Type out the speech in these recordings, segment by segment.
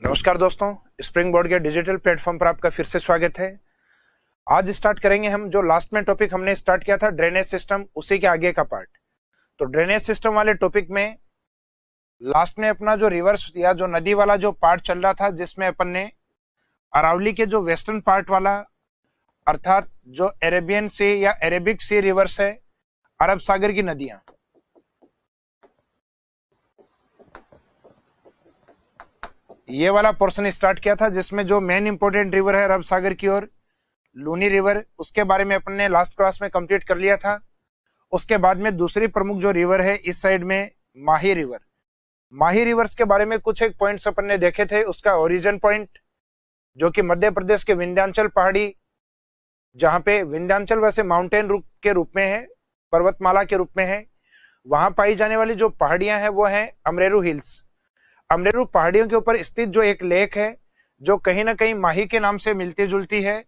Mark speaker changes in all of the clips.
Speaker 1: नमस्कार दोस्तों, spring board के डिजिटल प्लेटफॉर्म पर आपका फिर से स्वागत है। आज स्टार्ट करेंगे हम जो लास्ट में टॉपिक हमने स्टार्ट किया था ड्रेनेज सिस्टम, उसी के आगे का पार्ट। तो ड्रेनेज सिस्टम वाले टॉपिक में लास्ट में अपना जो रिवर्स या जो नदी वाला जो पार्ट चल रहा था, जिसमें अपन ने अरावली के जो वेस्टर्न पार्ट वाला अर्थात जो अरेबियन सी या अरेबिक सी रिवर्स है, अरब सागर की नदियां, ये वाला पोर्शन स्टार्ट किया था, जिसमें जो मेन इंपोर्टेंट रिवर है अरब सागर की ओर लूनी रिवर, उसके बारे में अपन ने लास्ट क्लास में कंप्लीट कर लिया था। उसके बाद में दूसरी प्रमुख जो रिवर है इस साइड में माही रिवर। माही रिवर्स के बारे में कुछ एक पॉइंट्स अपन ने देखे थे। उसका ओरिजिन पॉइंट जो कि मध्य प्रदेश के विंध्याचल पहाड़ी, जहां पे विंध्याचल वैसे माउंटेन के रूप में है, पर्वतमाला के रूप में है, वहां पाई जाने वाली जो पहाड़ियां हैं वो है अमरेरू हिल्स। अमरेरू पहाड़ियों के ऊपर स्थित जो एक लेक है जो कहीं ना कहीं माही के नाम से मिलती जुलती है,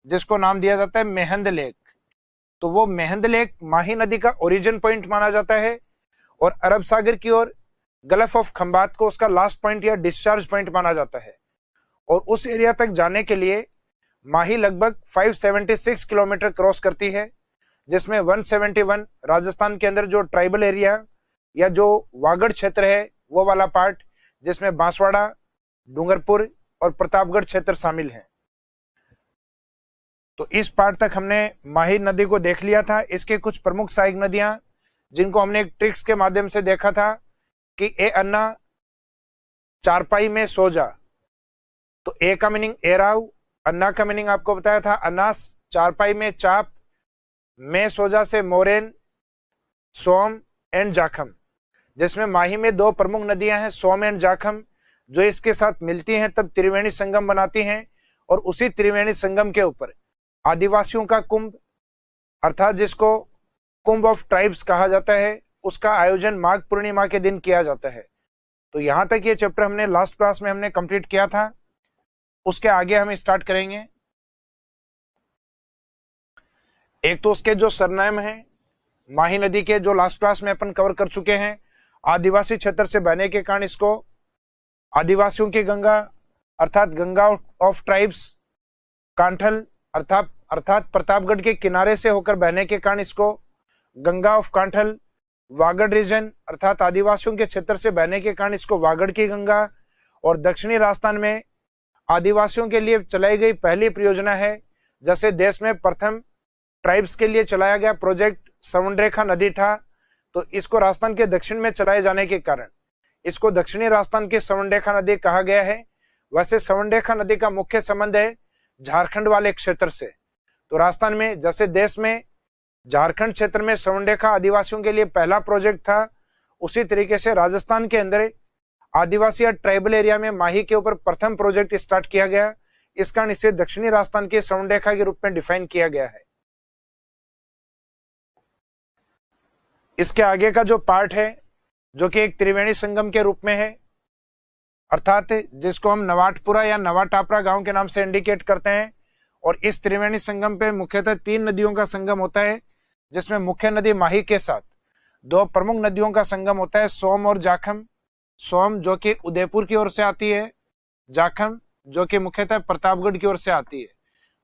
Speaker 1: जिसको नाम दिया जाता है मेहंद लेक। तो वो मेहंद लेक माही नदी का ओरिजिन पॉइंट माना जाता है और अरब सागर की ओर गल्फ ऑफ खंबात को उसका लास्ट पॉइंट या डिस्चार्ज पॉइंट माना जाता है। और उस एरिया तक जाने के लिए माही लगभग 576 किलोमीटर क्रॉस करती है, जिसमें 171 राजस्थान के अंदर जो ट्राइबल एरिया या जो वागड़ क्षेत्र है वो वाला पार्ट, जिसमें बांसवाड़ा, डूंगरपुर और प्रतापगढ़ क्षेत्र शामिल हैं। तो इस पार्ट तक हमने माही नदी को देख लिया था। इसके कुछ प्रमुख सहायक नदियां जिनको हमने एक ट्रिक्स के माध्यम से देखा था कि ए अन्ना चारपाई में सो जा। तो ए का मीनिंग एराव, अन्ना का मीनिंग आपको बताया था अनास, चारपाई में चाप, में सोजा से मोरेन, सोम एंड जाखम, जिसमें माही में दो प्रमुख नदियां हैं सोम एंड जाखम, जो इसके साथ मिलती हैं तब त्रिवेणी संगम बनाती हैं। और उसी त्रिवेणी संगम के ऊपर आदिवासियों का कुंभ अर्थात जिसको कुंभ ऑफ ट्राइब्स कहा जाता है, उसका आयोजन माघ पूर्णिमा के दिन किया जाता है। तो यहां तक ये चैप्टर हमने लास्ट क्लास में हमने कंप्लीट किया था। उसके आगे हम स्टार्ट करेंगे। एक तो उसके जो सरनाम है माही नदी के, जो लास्ट क्लास में अपन कवर कर चुके हैं, आदिवासी क्षेत्र से बहने के कारण इसको आदिवासियों की गंगा अर्थात गंगा ऑफ ट्राइब्स, कांठल अर्थात प्रतापगढ़ के किनारे से होकर बहने के कारण इसको गंगा ऑफ कांठल, वागड़ रीजन अर्थात आदिवासियों के क्षेत्र से बहने के कारण इसको वागड़ की गंगा, और दक्षिणी राजस्थान में आदिवासियों के लिए चलाई गई पहली परियोजना है, जैसे देश में प्रथम ट्राइब्स के लिए चलाया गया प्रोजेक्ट सवर्णरेखा नदी था। तो इसको राजस्थान के दक्षिण में चलाए जाने के कारण इसको दक्षिणी राजस्थान की सवर्णरेखा नदी कहा गया है। वैसे सवर्णरेखा नदी का मुख्य संबंध है झारखंड वाले क्षेत्र से। तो राजस्थान में जैसे देश में झारखंड क्षेत्र में सवर्णरेखा आदिवासियों के लिए पहला प्रोजेक्ट था, उसी तरीके से राजस्थान के अंदर आदिवासी या ट्राइबल एरिया में माही के ऊपर प्रथम प्रोजेक्ट स्टार्ट किया गया। इस कारण इसे दक्षिणी राजस्थान की सवर्णरेखा के रूप में डिफाइन किया गया है। इसके आगे का जो पार्ट है जो कि एक त्रिवेणी संगम के रूप में है, अर्थात जिसको हम नवाटपुरा या नवाटापरा गांव के नाम से इंडिकेट करते हैं। और इस त्रिवेणी संगम पे मुख्यतः 3 नदियों का संगम होता है, जिसमें मुख्य नदी माही के साथ 2 प्रमुख नदियों का संगम होता है, सोम और जाखम। सोम जो कि उदयपुर की ओर से आती है, जाखम जो कि मुख्यतः प्रतापगढ़ की ओर से आती है।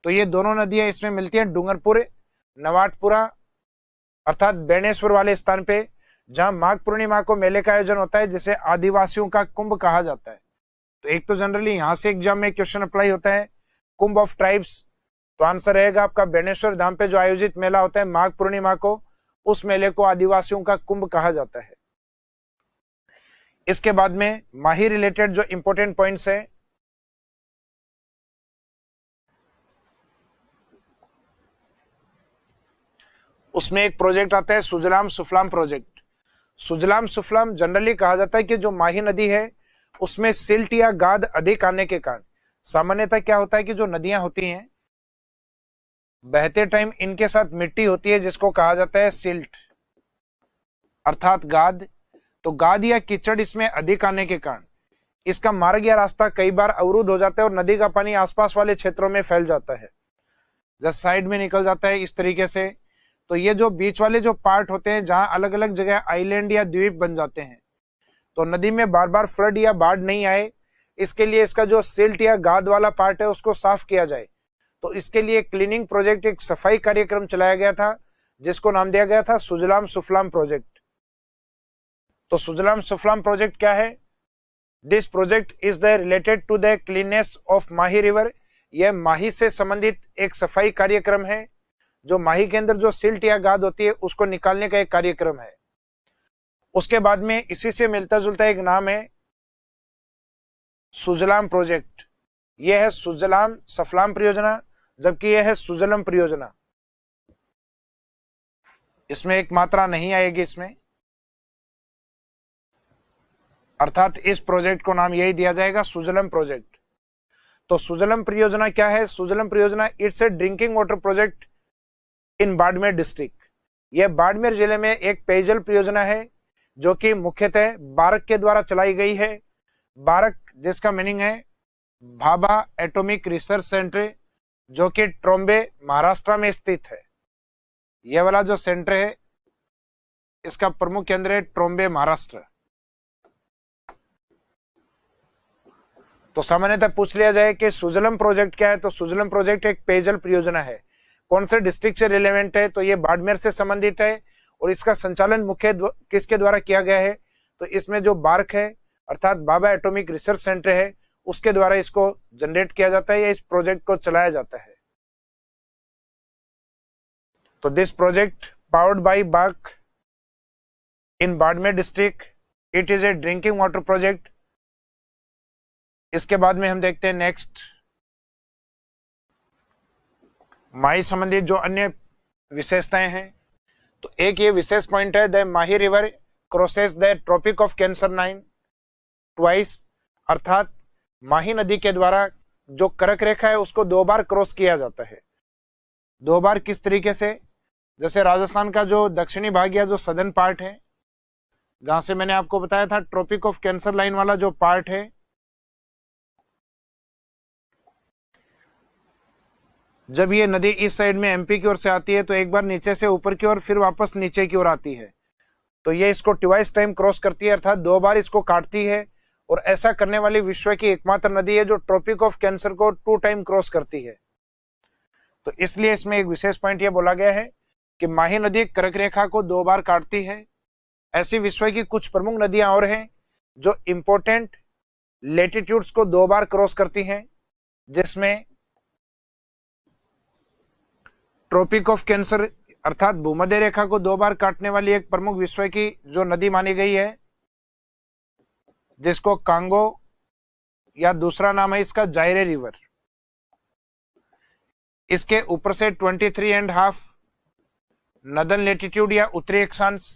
Speaker 1: तो ये दोनों नदियां इसमें मिलती हैं डूंगरपुर, नवाटपुरा अर्थात बेणेश्वर वाले स्थान पे, जहां माघ पूर्णिमा को मेले का आयोजन होता है, जिसे आदिवासियों का कुंभ कहा जाता है। तो एक तो जनरली यहां से एग्जाम में क्वेश्चन अप्लाई होता है कुंभ ऑफ ट्राइब्स, तो आंसर रहेगा आपका बेणेश्वर धाम पे जो आयोजित मेला होता है माघ पूर्णिमा को, उस मेले को आदिवासियों का कुंभ कहा जाता है। इसके बाद में माही रिलेटेड जो इंपोर्टेंट पॉइंट्स है, उसमें एक प्रोजेक्ट आता है सुजलाम सुफलाम प्रोजेक्ट। सुजलाम सुफलाम जनरली कहा जाता है कि जो माही नदी है उसमें सिल्ट या गाद अधिक आने के कारण सामान्यतः क्या होता है कि जो नदियां होती हैं बहते टाइम इनके साथ मिट्टी होती है, जिसको कहा जाता है सिल्ट अर्थात गाद। तो गाद या कीचड़ इसमें अधिक आने के कारण इसका मार्ग या रास्ता कई बार अवरुद्ध हो जाता है और नदी का पानी आसपास वाले क्षेत्रों में फैल जाता है, जब साइड में निकल जाता है इस तरीके से। तो ये जो बीच वाले जो पार्ट होते हैं जहां अलग अलग जगह आइलैंड या द्वीप बन जाते हैं, तो नदी में बार बार फ्लड या बाढ़ नहीं आए इसके लिए इसका जो सिल्ट या गाद वाला पार्ट है उसको साफ किया जाए। तो इसके लिए क्लीनिंग प्रोजेक्ट, एक सफाई कार्यक्रम चलाया गया था जिसको नाम दिया गया था सुजलाम सुफलाम प्रोजेक्ट। तो सुजलाम सुफलाम प्रोजेक्ट क्या है? This project is the related to the cleanness of Mahi river. यह माही से संबंधित एक सफाई कार्यक्रम है, जो माही के अंदर जो सिल्ट या गाद होती है उसको निकालने का एक कार्यक्रम है। उसके बाद में इसी से मिलता जुलता एक नाम है सुजलाम प्रोजेक्ट। यह है सुजलाम सफलाम परियोजना, जबकि यह है सुजलम परियोजना। इसमें एक मात्रा नहीं आएगी इसमें, अर्थात इस प्रोजेक्ट को नाम यही दिया जाएगा सुजलम प्रोजेक्ट। तो सुजलम परियोजना क्या है? सुजलम परियोजना it's a drinking water project in Barmer district. यह बाड़मेर जिले में एक पेयजल परियोजना है जो कि मुख्यतः बारक के द्वारा चलाई गई है। बारक जिसका मीनिंग है भाभा एटॉमिक रिसर्च सेंटर, जो कि ट्रोम्बे महाराष्ट्र में स्थित है। यह वाला जो सेंटर है इसका प्रमुख केंद्र है ट्रोम्बे महाराष्ट्र। तो सामान्यतः पूछ लिया जाए कि सुजलम प्रोजेक्ट क्या है, तो सुजलम प्रोजेक्ट एक पेयजल परियोजना है। कौन से डिस्ट्रिक्ट से रिलेवेंट है? तो ये बाड़मेर से संबंधित है। और इसका संचालन मुख्य किसके द्वारा किया गया है? तो इसमें जो बार्क है अर्थात भाभा एटॉमिक रिसर्च सेंटर है उसके द्वारा इसको जनरेट किया जाता है या इस प्रोजेक्ट को चलाया जाता है। तो this project powered by BARC in Barmer district, it is a drinking water project. इसके बाद में हम देखते हैं नेक्स्ट माही संबंधित जो अन्य विशेषताएं हैं। तो एक ये विशेष पॉइंट है, the Mahi river crosses the tropic of cancer line twice, अर्थात माही नदी के द्वारा जो कर्क रेखा है उसको 2 बार क्रॉस किया जाता है। 2 बार किस तरीके से? जैसे राजस्थान का जो दक्षिणी भाग या जो सदर्न पार्ट है, जहां से मैंने आपको बताया था ट्रॉपिक ऑफ कैंसर लाइन वाला जो पार्ट है, जब ये नदी इस साइड में एमपी की ओर से आती है तो एक बार नीचे से ऊपर की ओर फिर वापस नीचे की ओर आती है। तो ये इसको ट्वाइस टाइम क्रॉस करती है, अर्थात 2 बार इसको काटती है। और ऐसा करने वाली विश्व की एकमात्र नदी है जो ट्रॉपिक ऑफ कैंसर को 2 टाइम क्रॉस करती है। तो इसलिए इसमें एक विशेष पॉइंट ये बोला गया है कि माही नदी कर्क रेखा को 2 बार काटती है। ऐसी विश्व की कुछ प्रमुख नदियां और हैं जो इंपॉर्टेंट लेटिट्यूड्स को 2 बार क्रॉस करती हैं, जिसमें ट्रॉपिक ऑफ कैंसर अर्थात भूमध्य रेखा को 2 बार काटने वाली एक प्रमुख विश्व की जो नदी मानी गई है, जिसको कांगो या दूसरा नाम है इसका जायरे रिवर। इसके ऊपर से 23.5 नदन लेटिट्यूड या उत्तरी अक्षांश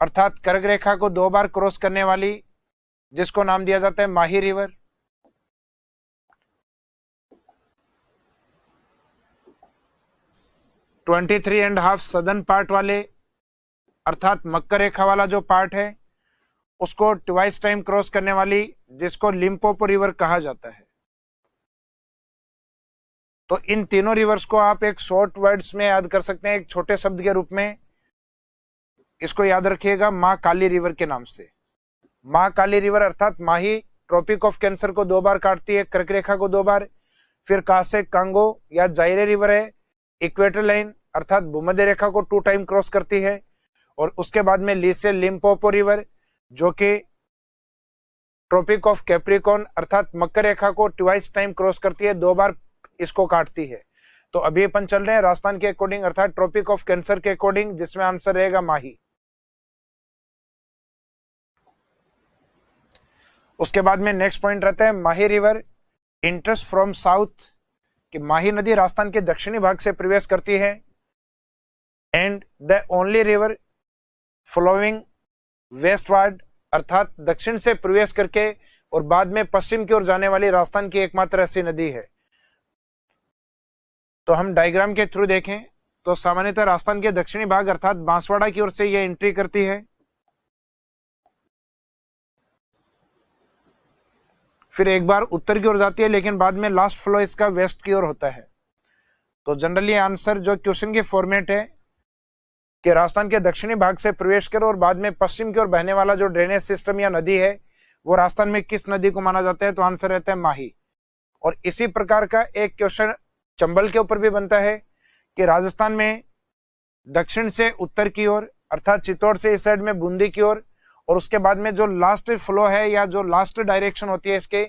Speaker 1: अर्थात कर्क रेखा को 2 बार क्रॉस करने वाली, जिसको नाम दिया जाता है माही रिवर। तो 23.5 सदर्न पार्ट वाले अर्थात मकर रेखा वाला जो पार्ट है उसको ट्वाइस टाइम क्रॉस करने वाली, जिसको लिम्पोपो रिवर कहा जाता है। तो इन तीनों रिवर्स को आप एक शॉर्ट वर्ड्स में याद कर सकते हैं, एक छोटे शब्द के रूप में। इसको याद रखिएगा मां काली रिवर के नाम से। मां काली रिवर अर्थात माही ट्रॉपिक ऑफ कैंसर को 2 बार काटती है, कर्क रेखा को 2 बार। फिर कासे कांगो या जायरे रिवर है, इक्वेटर लाइन अर्थात भूमध्य रेखा को 2 टाइम क्रॉस करती है। और उसके बाद में ली से लिम्पोपो रिवर जो कि ट्रॉपिक ऑफ कैप्रिकॉर्न अर्थात मकर रेखा को ट्वाइस टाइम क्रॉस करती है, 2 बार इसको काटती है। तो अभी अपन चल रहे हैं राजस्थान के अकॉर्डिंग अर्थात ट्रॉपिक ऑफ कैंसर के अकॉर्डिंग, जिसमें आंसर रहेगा माही। उसके बाद में नेक्स्ट पॉइंट रहता है माही रिवर इंटर्स फ्रॉम साउथ, कि माही नदी राजस्थान के दक्षिणी भाग से प्रवेश करती है। And the only river flowing westward अर्थात दक्षिण से प्रवेश करके और बाद में पश्चिम की ओर जाने वाली राजस्थान की एकमात्र ऐसी नदी है। तो हम डायग्राम के थ्रू देखें तो सामान्यतः राजस्थान के दक्षिणी भाग अर्थात बांसवाड़ा की ओर से यह एंट्री करती है, फिर एक बार उत्तर की ओर जाती है, लेकिन बाद में लास्ट फ्लो इसका वेस्ट की ओर होता है। तो जनरली आंसर जो क्वेश्चन की फॉर्मेट है कि राजस्थान के दक्षिणी भाग से प्रवेश करो और बाद में पश्चिम की ओर बहने वाला जो ड्रेनेज सिस्टम या नदी है वो राजस्थान में किस नदी को माना जाता है, तो आंसर रहता है माही। और इसी प्रकार का एक क्वेश्चन चंबल के ऊपर भी बनता है कि राजस्थान में दक्षिण से उत्तर की ओर अर्थात चित्तौड़ से इस साइड में बूंदी की ओर, और उसके बाद में जो लास्ट फ्लो है या जो लास्ट डायरेक्शन होती है इसके,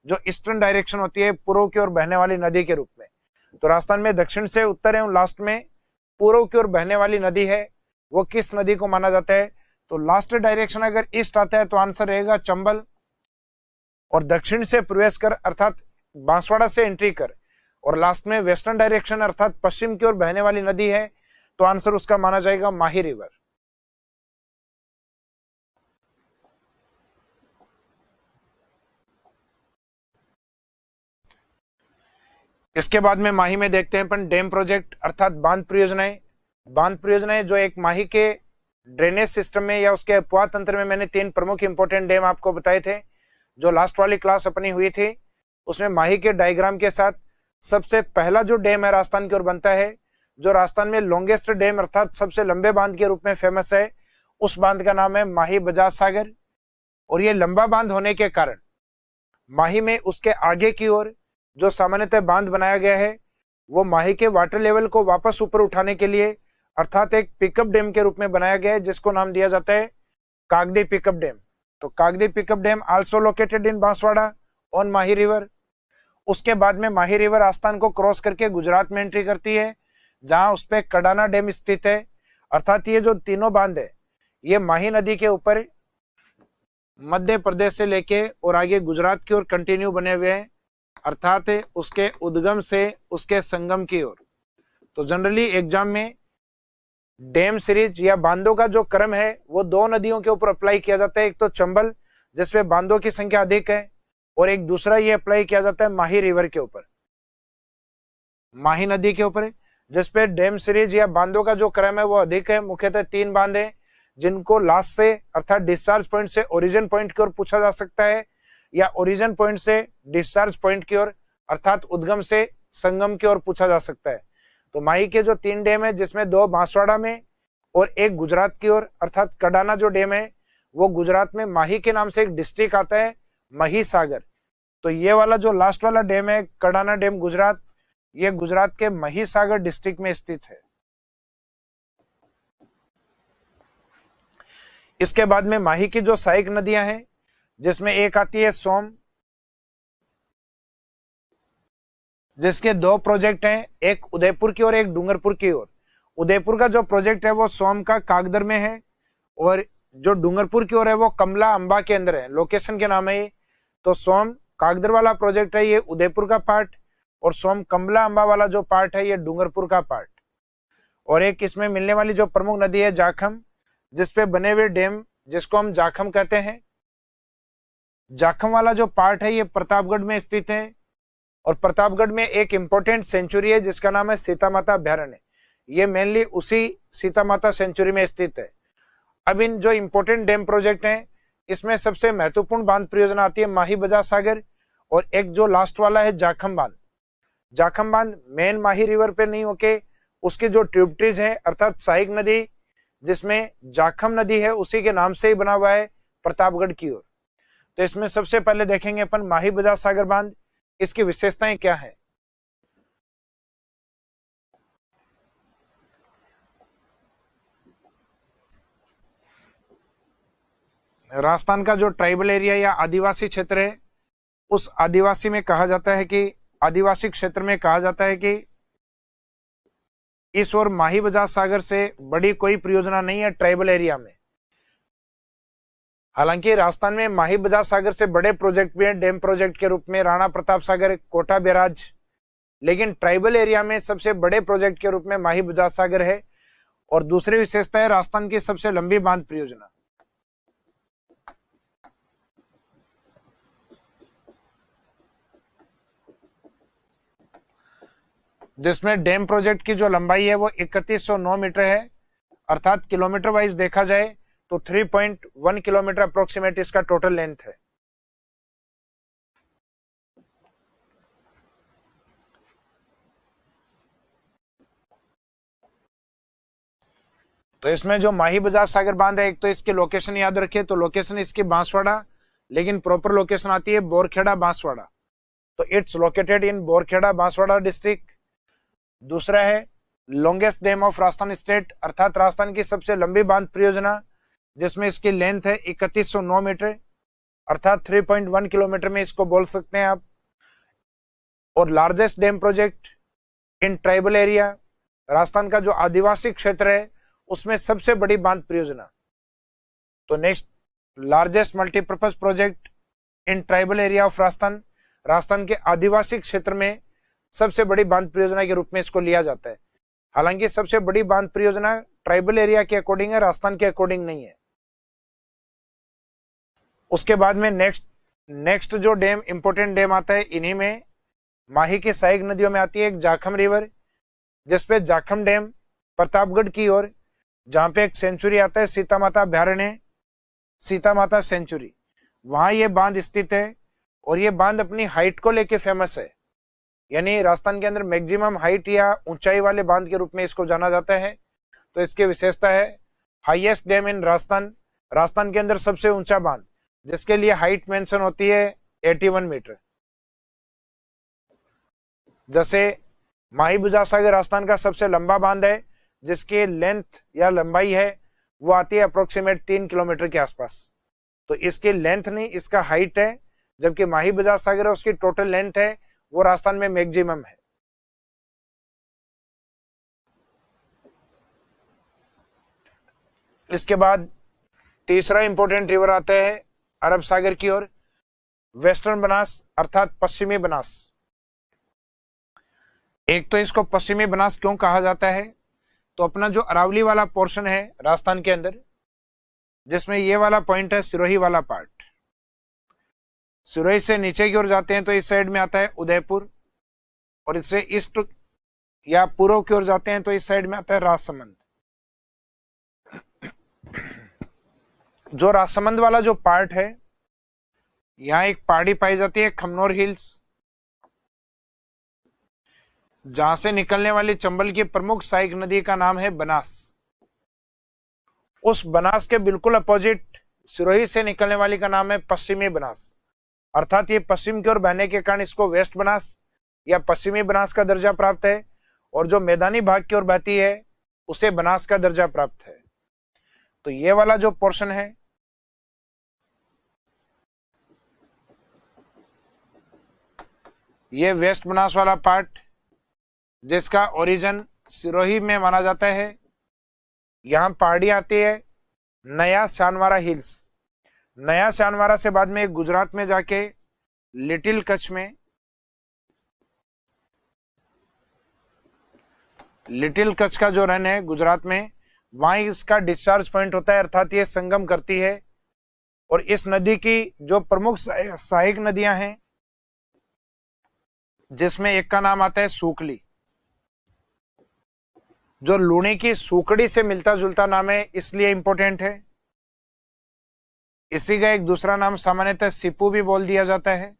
Speaker 1: जो ईस्टर्न डायरेक्शन होती है पूर्व की ओर बहने वाली नदी के रूप में। तो राजस्थान में दक्षिण से उत्तर एवं लास्ट में पूर्व की ओर बहने वाली नदी है, वो किस नदी को माना जाता है, तो लास्ट डायरेक्शन अगर ईस्ट आता है तो आंसर रहेगा चंबल। और दक्षिण से प्रवेश कर अर्थात बांसवाड़ा से एंट्री कर और लास्ट में वेस्टर्न डायरेक्शन अर्थात पश्चिम की ओर बहने वाली नदी है, तो आंसर उसका माना जाएगा माही रिवर। इसके बाद में माही में देखते हैं अपन डैम प्रोजेक्ट अर्थात बांध परियोजनाएं। बांध परियोजनाएं जो एक माही के ड्रेनेज सिस्टम में या उसके अपवाह तंत्र में, मैंने 3 प्रमुख इंपोर्टेंट डैम आपको बताए थे जो लास्ट वाली क्लास अपनी हुई थी, उसमें माही के डायग्राम के साथ सबसे पहला जो डैम है राजस्थान की ओर बनता है, जो राजस्थान में लॉन्गेस्ट डैम अर्थात सबसे लंबे बांध के रूप में फेमस है, उस बांध का नाम है माही बजाज सागर। और ये लंबा बांध होने के कारण माही में उसके आगे की ओर जो सामान्यतः बांध बनाया गया है वो माही के वाटर लेवल को वापस ऊपर उठाने के लिए अर्थात एक पिकअप डैम के रूप में बनाया गया है, जिसको नाम दिया जाता है कागदी पिकअप डैम। तो कागदी pickup dam also located in Banswara on Mahi river. उसके बाद में माही रिवर राजस्थान को क्रॉस करके गुजरात में एंट्री करती है, जहां उस पे कडाना डैम स्थित है। अर्थात ये जो तीनों बांध है ये माही नदी के ऊपर मध्य प्रदेश से लेके और आगे गुजरात की ओर कंटिन्यू बने हुए हैं, अर्थात उसके उद्गम से उसके संगम की ओर। तो जनरली एग्जाम में डैम सीरीज या बांधों का जो क्रम है वो 2 नदियों के ऊपर अप्लाई किया जाता है, एक तो चंबल जिसपे बांधों की संख्या अधिक है, और एक दूसरा ये अप्लाई किया जाता है माही रिवर के ऊपर, माही नदी के ऊपर, जिसपे डैम सीरीज या बांधों का जो क्रम है वो अधिक है। मुख्यतः 3 बांध है जिनको लास्ट से अर्थात डिस्चार्ज पॉइंट से ओरिजिन पॉइंट की ओर पूछा जा सकता है, या ओरिजिन पॉइंट से डिस्चार्ज पॉइंट की ओर अर्थात उद्गम से संगम की ओर पूछा जा सकता है। तो माही के जो 3 डैम है जिसमें 2 बांसवाड़ा में और एक गुजरात की ओर अर्थात कडाना जो डैम है वो गुजरात में माही के नाम से एक डिस्ट्रिक्ट आता है महिसागर। तो ये वाला जो लास्ट वाला डैम है कडाना डैम गुजरात, ये गुजरात के महिसागर डिस्ट्रिक्ट में स्थित है। इसके बाद में माही की जो सहायक नदियां हैं जिसमें एक आती है सोम, जिसके 2 प्रोजेक्ट हैं, एक उदयपुर की ओर एक डूंगरपुर की ओर। उदयपुर का जो प्रोजेक्ट है वो सोम का कागदर में है, और जो डूंगरपुर की ओर है वो कमला अंबा के अंदर है, लोकेशन के नाम है ये। तो सोम कागदर वाला प्रोजेक्ट है ये उदयपुर का पार्ट, और सोम कमला अंबा वाला जो पार्ट है ये डूंगरपुर का पार्ट। और एक इसमें मिलने वाली जो प्रमुख नदी है जाखम, जिसपे बने हुए डैम जिसको हम जाखम कहते हैं। जाखम वाला जो पार्ट है ये प्रतापगढ़ में स्थित है, और प्रतापगढ़ में एक इंपॉर्टेंट सेंचुरी है जिसका नाम है सीता माता अभ्यारण्य, ये मेनली उसी सीता माता सेंचुरी में स्थित है। अब इन जो इंपॉर्टेंट डैम प्रोजेक्ट हैं इसमें सबसे महत्वपूर्ण बांध परियोजना आती है माही बजाज सागर, और एक जो लास्ट वाला है जाखम बांध। जाखम बांध मेन माही रिवर पे नहीं होके उसकी जो ट्रिब्यूटरीज है अर्थात सहायक नदी जिसमें जाखम नदी है उसी के नाम से ही बना हुआ है प्रतापगढ़ की ओर। तो इसमें सबसे पहले देखेंगे अपन माही बजाज सागर बांध, इसकी विशेषताएं क्या है। राजस्थान का जो ट्राइबल एरिया या आदिवासी क्षेत्र है उस आदिवासी में कहा जाता है कि आदिवासी क्षेत्र में कहा जाता है कि इस ओर माही बजाज सागर से बड़ी कोई परियोजना नहीं है ट्राइबल एरिया में। हालांकि राजस्थान में माही बजाज सागर से बड़े प्रोजेक्ट भी हैं डैम प्रोजेक्ट के रूप में, राणा प्रताप सागर, कोटा बैराज, लेकिन ट्राइबल एरिया में सबसे बड़े प्रोजेक्ट के रूप में माही बजाज सागर है। और दूसरी विशेषता है राजस्थान की सबसे लंबी बांध परियोजना, जिसमें डैम प्रोजेक्ट की जो लंबाई है वो 3109 मीटर है, अर्थात किलोमीटर वाइज देखा जाए तो 3.1 किलोमीटर अप्रोक्सीमेट इसका टोटल लेंथ है। तो इसमें जो माही बजाज सागर बांध है, एक तो इसकी लोकेशन याद रखिए, तो लोकेशन इसकी बांसवाड़ा लेकिन प्रॉपर लोकेशन आती है बोरखेड़ा बांसवाड़ा, तो it's located in Borkheda Banswara district. दूसरा है longest dam of Rajasthan state, अर्थात राजस्थान की सबसे लंबी बांध परियोजना, जिसमें इसकी लेंथ है 3109 मीटर, अर्थात 3.1 किलोमीटर में इसको बोल सकते हैं आप। और largest dam project in tribal area, Rajasthan का जो आदिवासी क्षेत्र है उसमें सबसे बड़ी बांध परियोजना। तो next, largest multipurpose project in tribal area of Rajasthan, Rajasthan के आदिवासी क्षेत्र में सबसे बड़ी बांध परियोजना के रूप में इसको लिया जाता है। हालांकि सबसे बड़ी बांध परियोजना ट्राइबल एरिया के अकॉर्डिंग है, राजस्थान के अकॉर्डिंग नहीं है। उसके बाद में नेक्स्ट जो डैम, इंपोर्टेंट डैम आता है, इन्हीं में माही की सहायक नदियों में आती है एक जाखम रिवर, जिसपे जाखम डैम प्रतापगढ़ की ओर, जहां पे एक सेंचुरी आता है सीता माता अभ्यारण्य, सीता माता सेंचुरी, वहां ये बांध स्थित है। और ये बांध अपनी हाइट को लेके फेमस है, यानी राजस्थान के अंदर मैक्सिमम हाइट या ऊंचाई वाले बांध के रूप में इसको जाना जाता है। तो इसकी विशेषता है हाईएस्ट डैम इन राजस्थान, राजस्थान के अंदर सबसे ऊंचा बांध, जिसके लिए हाइट मेंशन होती है 81 मीटर। जैसे माही बुझा सागर राजस्थान का सबसे लंबा बांध है, जिसकी लेंथ या लंबाई है वो आती है अप्रोक्सीमेट 3 किलोमीटर के आसपास। तो इसकी लेंथ नहीं, इसका हाइट है, जबकि माही बुझा सागर है उसकी टोटल लेंथ है वो राजस्थान में मैक्सिमम है। इसके बाद तीसरा इंपॉर्टेंट रिवर आता है अरब सागर की ओर, वेस्टर्न बनास अर्थात पश्चिमी बनास। एक तो इसको पश्चिमी बनास क्यों कहा जाता है, तो अपना जो अरावली वाला पोर्शन है राजस्थान के अंदर, जिसमें ये वाला पॉइंट है सिरोही वाला पार्ट, सिरोही से नीचे की ओर जाते हैं तो इस साइड में आता है उदयपुर, और इससे ईस्ट या पूर्व की ओर जाते हैं तो इस साइड में आता है राजसमंद। जो राजसमंद वाला जो पार्ट है, यहाँ एक पहाड़ी पाई जाती है खमनोर हिल्स, जहां से निकलने वाली चंबल की प्रमुख सहायक नदी का नाम है बनास। उस बनास के बिल्कुल अपोजिट सिरोही से निकलने वाली का नाम है पश्चिमी बनास, अर्थात ये पश्चिम की ओर बहने के कारण इसको वेस्ट बनास या पश्चिमी बनास का दर्जा प्राप्त है, और जो मैदानी भाग की ओर बहती है उसे बनास का दर्जा प्राप्त है। तो ये वाला जो पोर्शन है, ये वेस्ट बनास वाला पार्ट, जिसका ओरिजिन सिरोही में माना जाता है, यहां पहाड़ी आती है नया शानवारा हिल्स, नया शानवारा से बाद में गुजरात में जाके लिटिल कच्छ में, लिटिल कच्छ का जो रन है गुजरात में, वहां इसका डिस्चार्ज पॉइंट होता है, अर्थात ये संगम करती है। और इस नदी की जो प्रमुख सहायक नदियां हैं, जिसमें एक का नाम आता है सूकली, जो लूणी की सूकड़ी से मिलता जुलता नाम है इसलिए इंपॉर्टेंट है। इसी का एक दूसरा नाम सामान्यतः सिपू भी बोल दिया जाता है।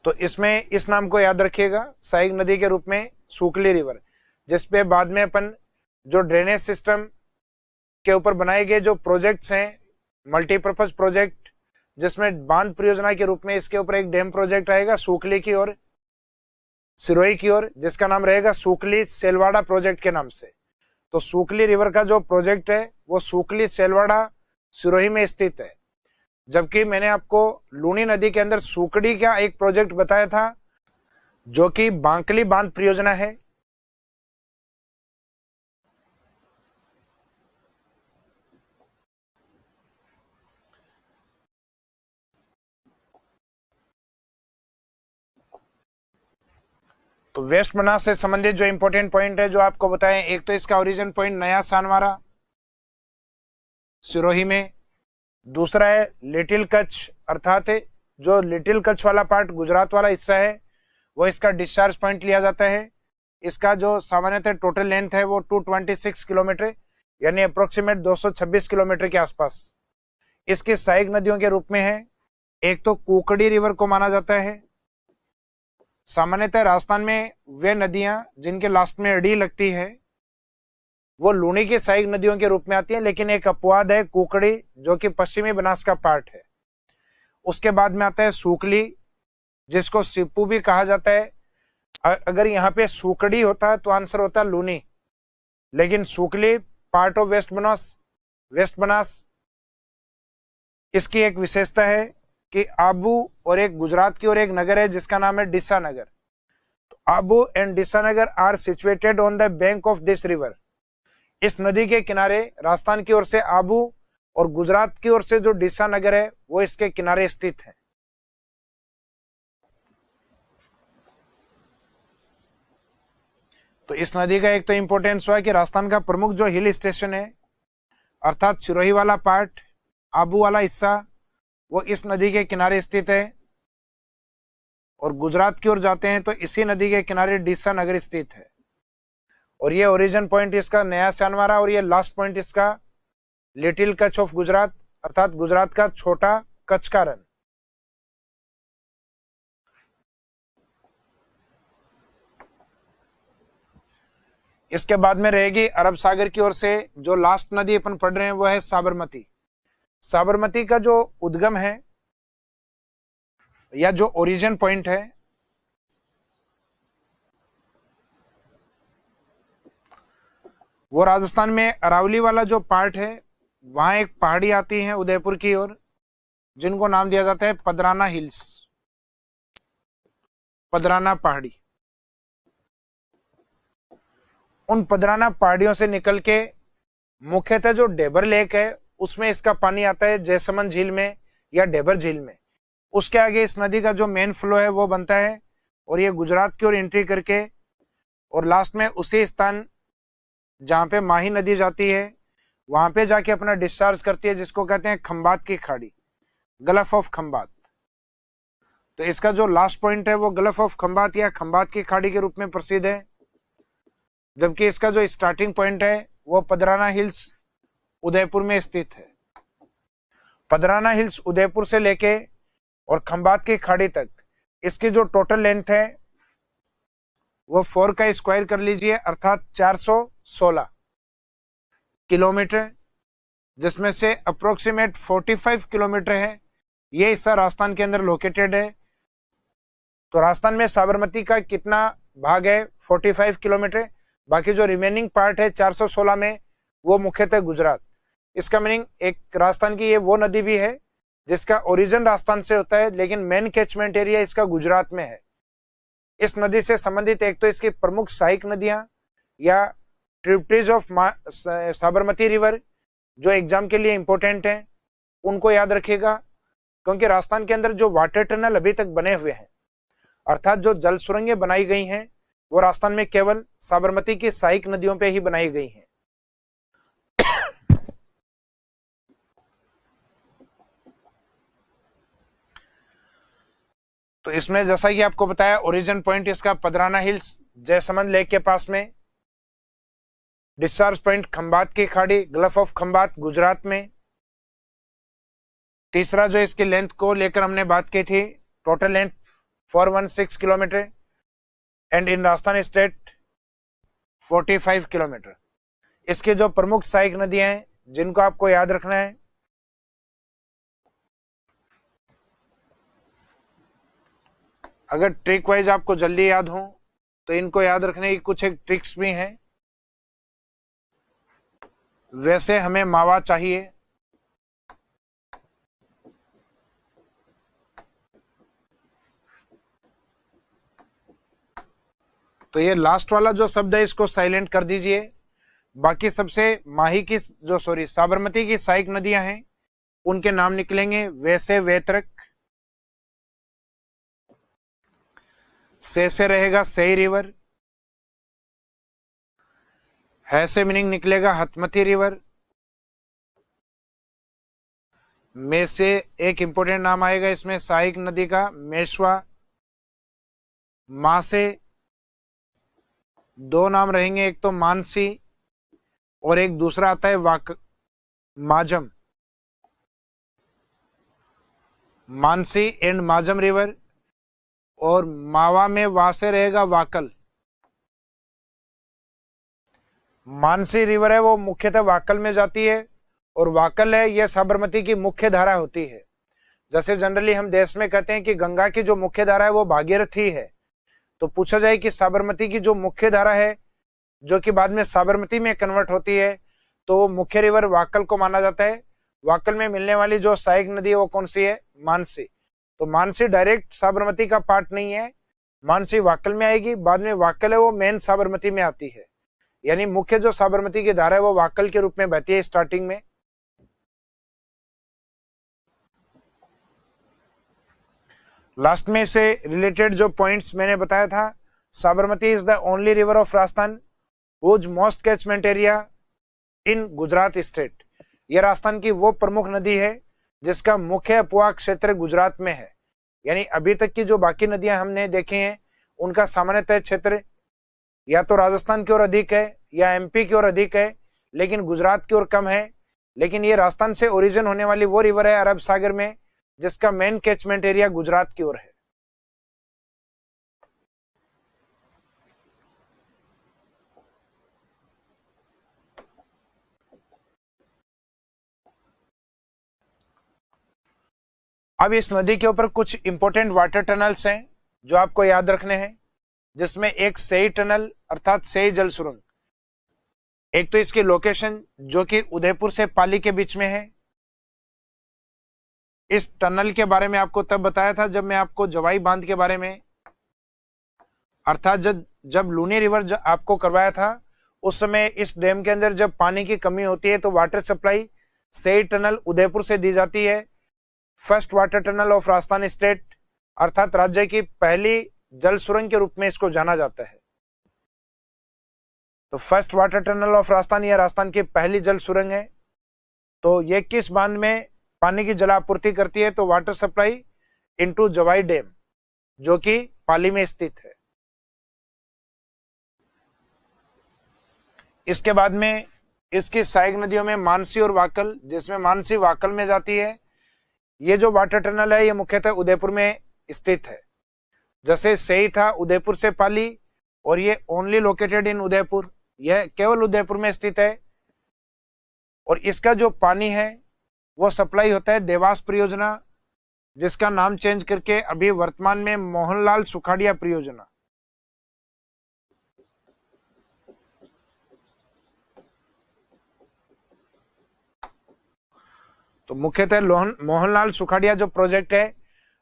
Speaker 1: तो इसमें इस नाम को याद रखिएगा, सहायक नदी के रूप में सूकली रिवर, जिसपे बाद में अपन जो ड्रेनेज सिस्टम के ऊपर बनाए गए जो प्रोजेक्ट्स हैं, मल्टीपर्पज प्रोजेक्ट, जिसमें बांध परियोजना के रूप में इसके ऊपर एक डैम प्रोजेक्ट आएगा सूकली की ओर, सिरोही की ओर, जिसका नाम रहेगा सूकली सेलवाड़ा प्रोजेक्ट के नाम से। तो सूकली रिवर का जो प्रोजेक्ट है वो सूकली सेलवाड़ा सिरोही में स्थित है, जबकि मैंने आपको लूनी नदी के अंदर सूकड़ी का एक प्रोजेक्ट बताया था, जो कि बांकली बांध परियोजना है। तो वेस्ट बनास से संबंधित जो इंपॉर्टेंट पॉइंट है जो आपको बताएं, एक तो इसका ओरिजिन पॉइंट नया सानवारा सिरोही में, दूसरा है लिटिल कच्छ, अर्थात जो लिटिल कच्छ वाला पार्ट गुजरात वाला हिस्सा है वो इसका डिस्चार्ज पॉइंट लिया जाता है। इसका जो सामान्यतः टोटल लेंथ है वो 226 किलोमीटर, यानी अप्रोक्सीमेट 226 किलोमीटर के आसपास इसकी सहायक नदियों के रूप में है। एक तो कुकड़ी रिवर को माना जाता है। सामान्यतः राजस्थान में वे नदियां जिनके लास्ट में अड़ी लगती है वो लूनी की सहायक नदियों के रूप में आती है, लेकिन एक अपवाद है कुकड़ी, जो कि पश्चिमी बनास का पार्ट है। उसके बाद में आता है सूकली, जिसको सिप्पू भी कहा जाता है। अगर यहाँ पे सूकड़ी होता है तो आंसर होता है लूनी, लेकिन सूकली पार्ट ऑफ वेस्ट बनास। इसकी एक विशेषता है कि आबू और एक गुजरात की और एक नगर है जिसका नाम है डिसा नगर। तो Abu and Deesa nagar are situated on the bank of this river. इस नदी के किनारे राजस्थान की ओर से आबू और गुजरात की ओर से जो डिसा नगर है वो इसके किनारे स्थित है। तो इस नदी का एक तो इंपॉर्टेंस हुआ कि राजस्थान का प्रमुख जो हिल स्टेशन है, अर्थात सिरोही वाला पार्ट, आबू वाला हिस्सा, वो इस नदी के किनारे स्थित है। और गुजरात की ओर जाते हैं तो इसी नदी के किनारे डिसा नगर स्थित है। और ये ओरिजिन पॉइंट इसका नया सनवारा, और ये लास्ट पॉइंट इसका लिटिल कच्छ ऑफ गुजरात, अर्थात गुजरात का छोटा कच्छ का रन। इसके बाद में रहेगी अरब सागर की ओर से जो लास्ट नदी अपन पढ़ रहे हैं वो है साबरमती। साबरमती का जो उद्गम है या जो ओरिजिन पॉइंट है वो राजस्थान में अरावली वाला जो पार्ट है, वहां एक पहाड़ी आती है उदयपुर की ओर, जिनको नाम दिया जाता है पदराना हिल्स, पदराना पहाड़ी। उन पदराना पहाड़ियों से निकल के मुख्यतः जो डेबर लेक है उसमें इसका पानी आता है जयसमंद झील में या डेबर झील में। उसके आगे इस नदी का जो मेन फ्लो है वो बनता है और ये गुजरात की ओर एंट्री करके और लास्ट में उसी स्थान जहां पे माही नदी जाती है वहां पे जाके अपना डिस्चार्ज करती है, जिसको कहते हैं खंबात की खाड़ी, गल्फ ऑफ खंबात। तो इसका जो लास्ट पॉइंट है वो गल्फ ऑफ खंबात या खंबात की खाड़ी के रूप में प्रसिद्ध है, जबकि इसका जो स्टार्टिंग पॉइंट है वो पदराना हिल्स उदयपुर में स्थित है। पदराना हिल्स उदयपुर से लेके और खंबात की खाड़ी तक इसकी जो टोटल लेंथ है वो 4 का स्क्वायर कर लीजिए, अर्थात 416 किलोमीटर, जिसमें से अप्रोक्सीमेट 45 किलोमीटर है ये हिस्सा राजस्थान के अंदर लोकेटेड है। तो राजस्थान में साबरमती का कितना भाग है? 45 किलोमीटर। बाकी जो रिमेनिंग पार्ट है 416 में वो मुख्यतः गुजरात। इसका मीनिंग एक राजस्थान की ये वो नदी भी है जिसका ओरिजिन राजस्थान से होता है, लेकिन मेन कैचमेंट एरिया इसका गुजरात में है। इस नदी से संबंधित एक तो इसकी प्रमुख सहायक नदियां या ट्रिब्यूटरीज ऑफ साबरमती रिवर जो एग्जाम के लिए इंपॉर्टेंट हैं, उनको याद रखिएगा, क्योंकि राजस्थान के अंदर जो वाटर टनल अभी तक बने हुए हैं, अर्थात जो जल सुरंगें बनाई गई हैं, वो राजस्थान में केवल साबरमती की सहायक नदियों पे ही बनाई गई हैं। तो इसमें जैसा कि आपको बताया ओरिजिन पॉइंट इसका पदराना हिल्स जयसमंद लेक के पास में, डिस्चार्ज पॉइंट खंबात की खाड़ी गल्फ ऑफ खंबात गुजरात में। तीसरा जो इसकी लेंथ को लेकर हमने बात की थी, total length 416 kilometre and in Rajasthan state 45 kilometre. इसके जो प्रमुख सहायक नदियां हैं जिनको आपको याद रखना है, अगर ट्रिक वाइज आपको जल्दी याद हो तो इनको याद रखने की कुछ एक ट्रिक्स भी हैं। वैसे हमें मावा चाहिए, तो ये लास्ट वाला जो शब्द है इसको साइलेंट कर दीजिए। बाकी सबसे माही की साबरमती की सहायक नदियां हैं उनके नाम निकलेंगे वैसे वेत्रक, से रहेगा सही रिवर, है से मीनिंग निकलेगा हथमती रिवर, में से एक इंपोर्टेंट नाम आएगा इसमें सहायक नदी का मेशवा, मां से दो नाम रहेंगे, एक तो मानसी और एक दूसरा आता है माजम, मानसी एंड माजम रिवर। और मावा में वा से रहेगा वाकल। मानसी रिवर है वो मुख्यतः वाकल में जाती है, और वाकल है यह साबरमती की मुख्य धारा होती है। जैसे जनरली हम देश में कहते हैं कि गंगा की जो मुख्य धारा है वो भागीरथी है, तो पूछा जाए कि साबरमती की जो मुख्य धारा है जो कि बाद में साबरमती में कन्वर्ट होती है, तो मुख्य रिवर वाकल को माना जाता है। वाकल में मिलने वाली जो सहायक नदी है वो कौन सी है? मानसी। तो मानसी डायरेक्ट साबरमती का पार्ट नहीं है, मानसी वाकल में आएगी, बाद में वाकल है वो मेन साबरमती में आती है। यानी मुख्य जो साबरमती की धारा है वो वाकल के रूप में बहती है स्टार्टिंग में। लास्ट में से रिलेटेड जो पॉइंट्स मैंने बताया था, Sabarmati is the only river of Rajasthan whose most catchment area in Gujarat state. यह राजस्थान की वो प्रमुख नदी है जिसका मुख्य अपवाह क्षेत्र गुजरात में है। यानी अभी तक की जो बाकी नदियां हमने देखी हैं उनका सामान्यतः क्षेत्र या तो राजस्थान की ओर अधिक है या एमपी की ओर अधिक है, लेकिन गुजरात की ओर कम है। लेकिन ये राजस्थान से ओरिजिन होने वाली वो रिवर है अरब सागर में जिसका मेन कैचमेंट एरिया गुजरात की ओर है। अब इस नदी के ऊपर कुछ इंपॉर्टेंट वाटर टनल्स हैं जो आपको याद रखने हैं, जिसमें एक सेई टनल अर्थात सेई जल सुरंग। एक तो इसकी लोकेशन जो कि उदयपुर से पाली के बीच में है। इस टनल के बारे में आपको तब बताया था जब मैं आपको जवाई बांध के बारे में अर्थात जब लूनी रिवर आपको करवाया था, उस समय इस डैम के अंदर जब पानी की कमी होती है तो वाटर सप्लाई सेई टनल उदयपुर से दी जाती है। First water tunnel of Rajasthan state अर्थात राज्य की पहली जल सुरंग के रूप में इसको जाना जाता है। तो first water tunnel of Rajasthan यह राजस्थान की पहली जल सुरंग है। तो ये किस बांध में पानी की जलापूर्ति करती है? तो वाटर सप्लाई इनटू जवाई डैम जो कि पाली में स्थित है। इसके बाद में इसकी सहायक नदियों में मानसी और वाकल, जिसमें मानसी वाकल में जाती है। ये जो वाटर टनल है ये मुख्यतः उदयपुर में स्थित है। जैसे सेई था उदयपुर से पाली, और ये ओनली लोकेटेड इन उदयपुर, यह केवल उदयपुर में स्थित है। और इसका जो पानी है वो सप्लाई होता है देवास परियोजना, जिसका नाम चेंज करके अभी वर्तमान में मोहनलाल सुखाड़िया परियोजना। तो मुख्यतः मोहनलाल सुखाड़िया जो प्रोजेक्ट है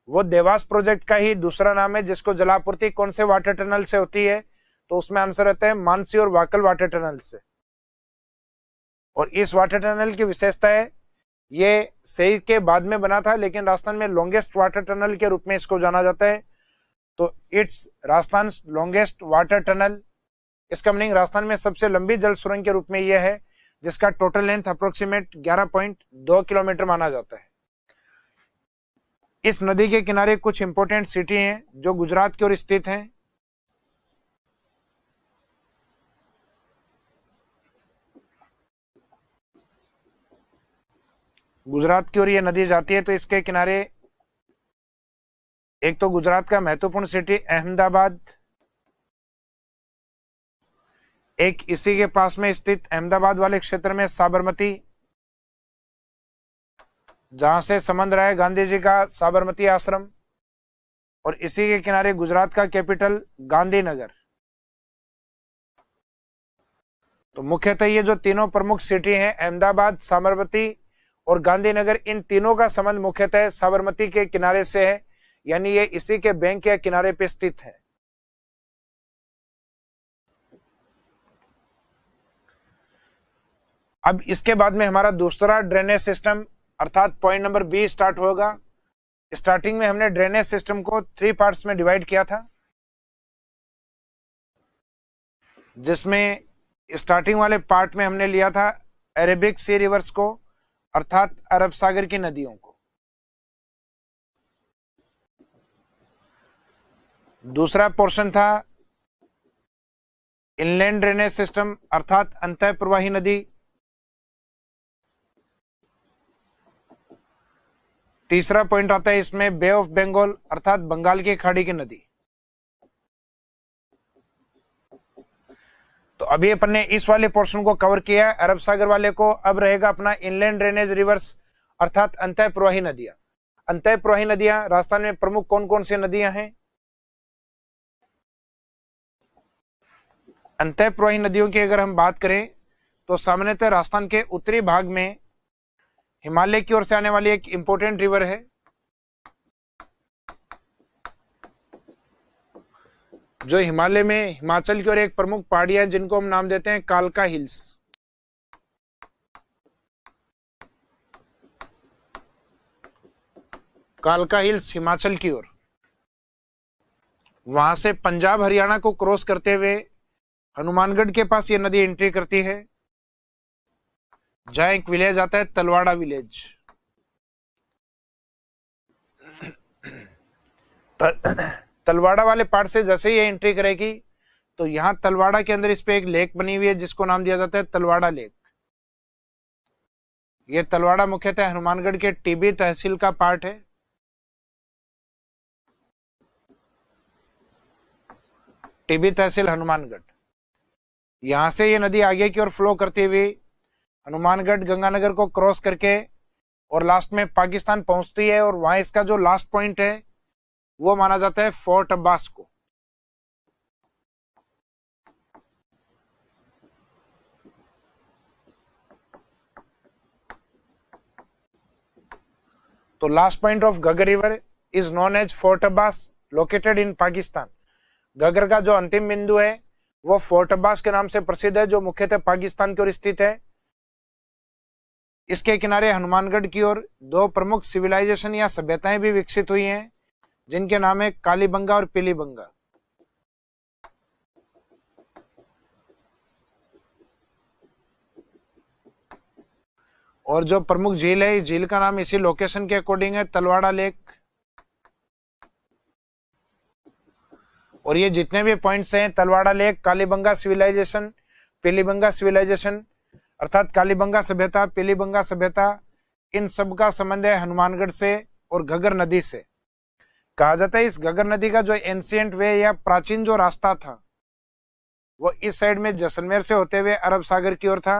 Speaker 1: वो देवास प्रोजेक्ट का ही दूसरा नाम है, जिसको जलापूर्ति कौन से वाटर टनल से होती है? तो उसमें आंसर आता है मानसी और वाकल वाटर टनल से। और इस वाटर टनल की विशेषता है ये सेई के बाद में बना था, लेकिन राजस्थान में लॉन्गेस्ट वाटर टनल के रूप में इसको जाना जाता है। तो it's Rajasthan longest water tunnel. इसका मीनिंग राजस्थान में सबसे लंबी जल सुरंग के रूप में यह है, जिसका टोटल लेंथ अप्रोक्सीमेट 11.2 किलोमीटर माना जाता है। इस नदी के किनारे कुछ इंपोर्टेंट सिटी हैं जो गुजरात की ओर स्थित हैं। गुजरात की ओर ये नदी जाती है, तो इसके किनारे एक तो गुजरात का महत्वपूर्ण सिटी अहमदाबाद, एक इसी के पास में स्थित अहमदाबाद वाले क्षेत्र में साबरमती, जहां से संबंध रहा है गांधी जी का साबरमती आश्रम, और इसी के किनारे गुजरात का कैपिटल गांधीनगर। तो मुख्यतः ये जो तीनों प्रमुख सिटी हैं अहमदाबाद, साबरमती और गांधीनगर, इन तीनों का संबंध मुख्यतः साबरमती के किनारे से है, यानी ये इसी के बैंक या किनारे पे स्थित है। अब इसके बाद में हमारा दूसरा ड्रेनेज सिस्टम अर्थात पॉइंट नंबर बी स्टार्ट होगा। स्टार्टिंग में हमने ड्रेनेज सिस्टम को 3 पार्ट्स में डिवाइड किया था, जिसमें स्टार्टिंग वाले पार्ट में हमने लिया था अरेबिक सी रिवर्स को अर्थात अरब सागर की नदियों को। दूसरा पोर्शन था इनलैंड ड्रेनेज सिस्टम अर्थात अंतः प्रवाही नदी। तीसरा पॉइंट आता है इसमें बे ऑफ बंगाल अर्थात बंगाल की खाड़ी की नदी। तो अभी अपन ने इस वाले पोर्शन को कवर किया है, अरब सागर वाले को। अब रहेगा अपना इनलैंड ड्रेनेज रिवर्स अर्थात अंतः प्रवाही नदियां। अंतः प्रवाही नदियां राजस्थान में प्रमुख कौन कौन सी नदियां हैं? अंतः प्रवाही नदियों की अगर हम बात करें तो सामान्यतः राजस्थान के उत्तरी भाग में हिमालय की ओर से आने वाली एक इंपॉर्टेंट रिवर है, जो हिमालय में हिमाचल की ओर एक प्रमुख पहाड़ियां जिनको हम नाम देते हैं कालका हिल्स। कालका हिल्स हिमाचल की ओर, वहां से पंजाब हरियाणा को क्रॉस करते हुए हनुमानगढ़ के पास ये नदी एंट्री करती है, जहां एक विलेज आता है तलवाड़ा विलेज। तलवाड़ा वाले पार्ट से जैसे ही ये एंट्री करेगी तो यहां तलवाड़ा के अंदर इस पे एक लेक बनी हुई है जिसको नाम दिया जाता है तलवाड़ा लेक। ये तलवाड़ा मुख्यतः हनुमानगढ़ के टीबी तहसील का पार्ट है। टीबी तहसील हनुमानगढ़, यहां से ये नदी आगे की ओर फ्लो करती हुई हनुमानगढ़ गंगानगर को क्रॉस करके और लास्ट में पाकिस्तान पहुंचती है, और वहां इसका जो लास्ट पॉइंट है वो माना जाता है फोर्ट अब्बास को। तो last point of Ghaggar river is known as Fort Abbas located in Pakistan. Ghaggar का जो अंतिम बिंदु है वो फोर्ट अब्बास के नाम से प्रसिद्ध है, जो मुख्यतः पाकिस्तान की ओर स्थित है। इसके किनारे हनुमानगढ़ की ओर दो प्रमुख सिविलाइजेशन या सभ्यताएं भी विकसित हुई हैं, जिनके नाम है कालीबंगा और पीलीबंगा। और जो प्रमुख झील है, झील का नाम इसी लोकेशन के अकॉर्डिंग है तलवाड़ा लेक। और ये जितने भी पॉइंट्स हैं, Talwara lake, Kalibanga civilisation, Pilibanga civilisation अर्थात कालीबंगा सभ्यता, पीलीबंगा सभ्यता, इन सब का संबंध है हनुमानगढ़ से और घग्गर नदी से। कहा जाता है इस घग्गर नदी का जो एंशिएंट वे या प्राचीन जो रास्ता था वो इस साइड में जैसलमेर से होते हुए अरब सागर की ओर था,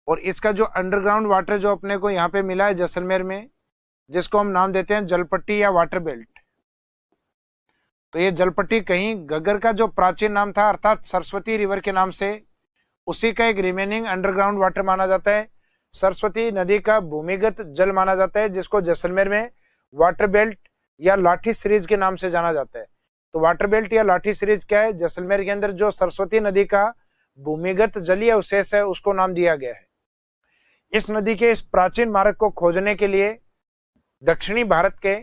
Speaker 1: और इसका जो अंडरग्राउंड वाटर जो अपने को यहाँ पे मिला है जैसलमेर में, जिसको हम नाम देते हैं जलपट्टी या वाटर बेल्ट। तो ये जलपट्टी कहीं घग्गर का जो प्राचीन नाम था अर्थात सरस्वती रिवर के नाम से, उसी का एक रिमेनिंग अंडरग्राउंड वाटर माना जाता है। सरस्वती नदी का भूमिगत जल माना जाता है, जिसको जैसलमेर में वाटर बेल्ट या लाठी सीरीज के नाम से जाना जाता है। तो वाटर बेल्ट या लाठी सीरीज क्या है? जैसलमेर के अंदर जो सरस्वती नदी का भूमिगत जलीय अवशेष है उसको नाम दिया गया है। इस नदी के इस प्राचीन मार्ग को खोजने के लिए दक्षिणी भारत के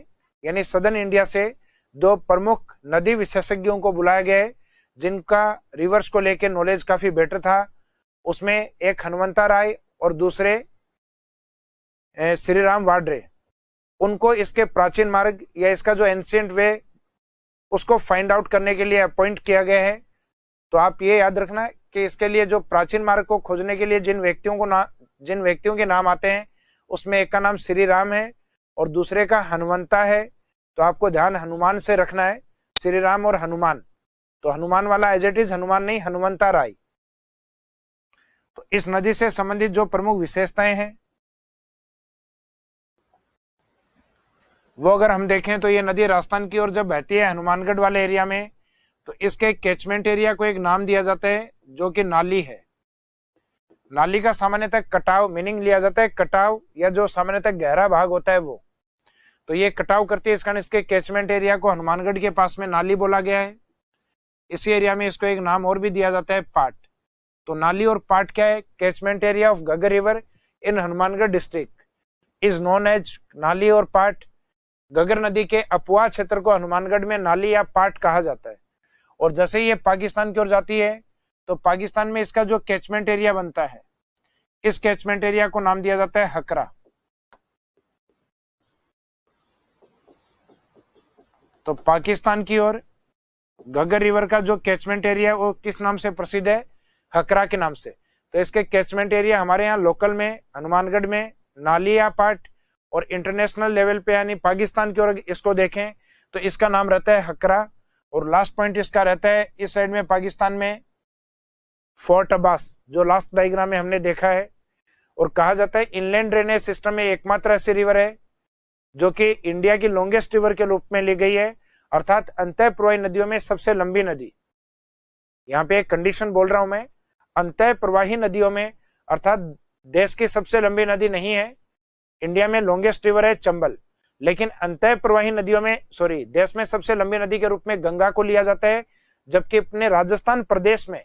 Speaker 1: यानी सदर्न इंडिया से दो प्रमुख नदी विशेषज्ञों को बुलाया गया है, जिनका रिवर्स को लेकर नॉलेज काफी बेटर था। उसमें एक हनुमंता राय और दूसरे श्री राम वाड्रे। उनको इसके प्राचीन मार्ग या इसका जो एंशिएंट वे उसको फाइंड आउट करने के लिए अपॉइंट किया गया है। तो आप ये याद रखना कि इसके लिए जो प्राचीन मार्ग को खोजने के लिए जिन व्यक्तियों के नाम आते हैं उसमें एक का नाम श्री राम है और दूसरे का हनुमंता है। तो आपको ध्यान हनुमान से रखना है, श्री राम और हनुमान। तो हनुमान वाला एज इट इज हनुमान नहीं, हनुमंता राय। तो इस नदी से संबंधित जो प्रमुख विशेषताएं हैं वो अगर हम देखें तो ये नदी राजस्थान की ओर जब बहती है हनुमानगढ़ वाले एरिया में, तो इसके कैचमेंट एरिया को एक नाम दिया जाता है जो कि नाली है। नाली का सामान्यतः कटाव मीनिंग लिया जाता है, कटाव या जो सामान्यतः गहरा भाग होता है वो। तो ये कटाव करती है, इस कारण इसके कैचमेंट एरिया को हनुमानगढ़ के पास में नाली बोला गया है। इसी एरिया में इसको एक नाम और भी दिया जाता है, पाट। तो नाली और पाट क्या है? Catchment area of Ghaggar river in Hanumangarh district is known as Nali और पाट। घग्गर नदी के अपवा क्षेत्र को हनुमानगढ़ में नाली या पाट कहा जाता है। और जैसे ही ये पाकिस्तान की ओर जाती है तो पाकिस्तान में इसका जो कैचमेंट एरिया बनता है, इस कैचमेंट एरिया को नाम दिया जाता है हकरा। तो पाकिस्तान की ओर घग्गर रिवर का जो कैचमेंट एरिया है वो किस नाम से प्रसिद्ध है? हकरा के नाम से। तो इसके कैचमेंट एरिया हमारे यहाँ लोकल में हनुमानगढ़ में नाली या पाट, और इंटरनेशनल लेवल पे यानी पाकिस्तान की ओर इसको देखें तो इसका नाम रहता है हकरा। और लास्ट पॉइंट इसका रहता है इस साइड में पाकिस्तान में फोर्ट अब्बास, जो लास्ट डायग्राम में हमने देखा है। और कहा जाता है इनलैंड ड्रेनेज सिस्टम में एकमात्र ऐसी रिवर है जो कि इंडिया की लॉन्गेस्ट रिवर के रूप में ली गई है, अर्थात अंतः प्रवाही नदियों में सबसे लंबी नदी। यहाँ पे एक कंडीशन बोल रहा हूं मैं, अंतः प्रवाही नदियों में, अर्थात देश की सबसे लंबी नदी नहीं है, इंडिया में लॉन्गेस्ट रिवर है चंबल, लेकिन अंतः प्रवाही नदियों में देश में सबसे लंबी नदी के रूप में गंगा को लिया जाता है, जबकि अपने राजस्थान प्रदेश में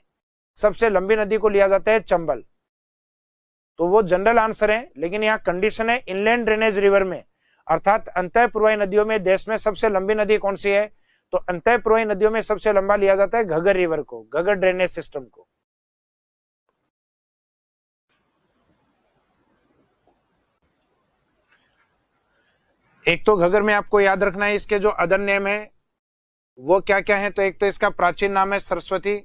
Speaker 1: सबसे लंबी नदी को लिया जाता है चंबल। तो वो जनरल आंसर है, लेकिन यहाँ कंडीशन है इनलैंड ड्रेनेज रिवर में, अर्थात अंतः प्रवाही नदियों में देश में सबसे लंबी नदी कौन सी है, तो अंतः प्रवाही नदियों में सबसे लंबा लिया जाता है घग्गर रिवर को, घग्गर ड्रेनेज सिस्टम को। एक तो घग्गर में आपको याद रखना है इसके जो अदर नेम है वो क्या क्या है। तो एक तो इसका प्राचीन नाम है Saraswati,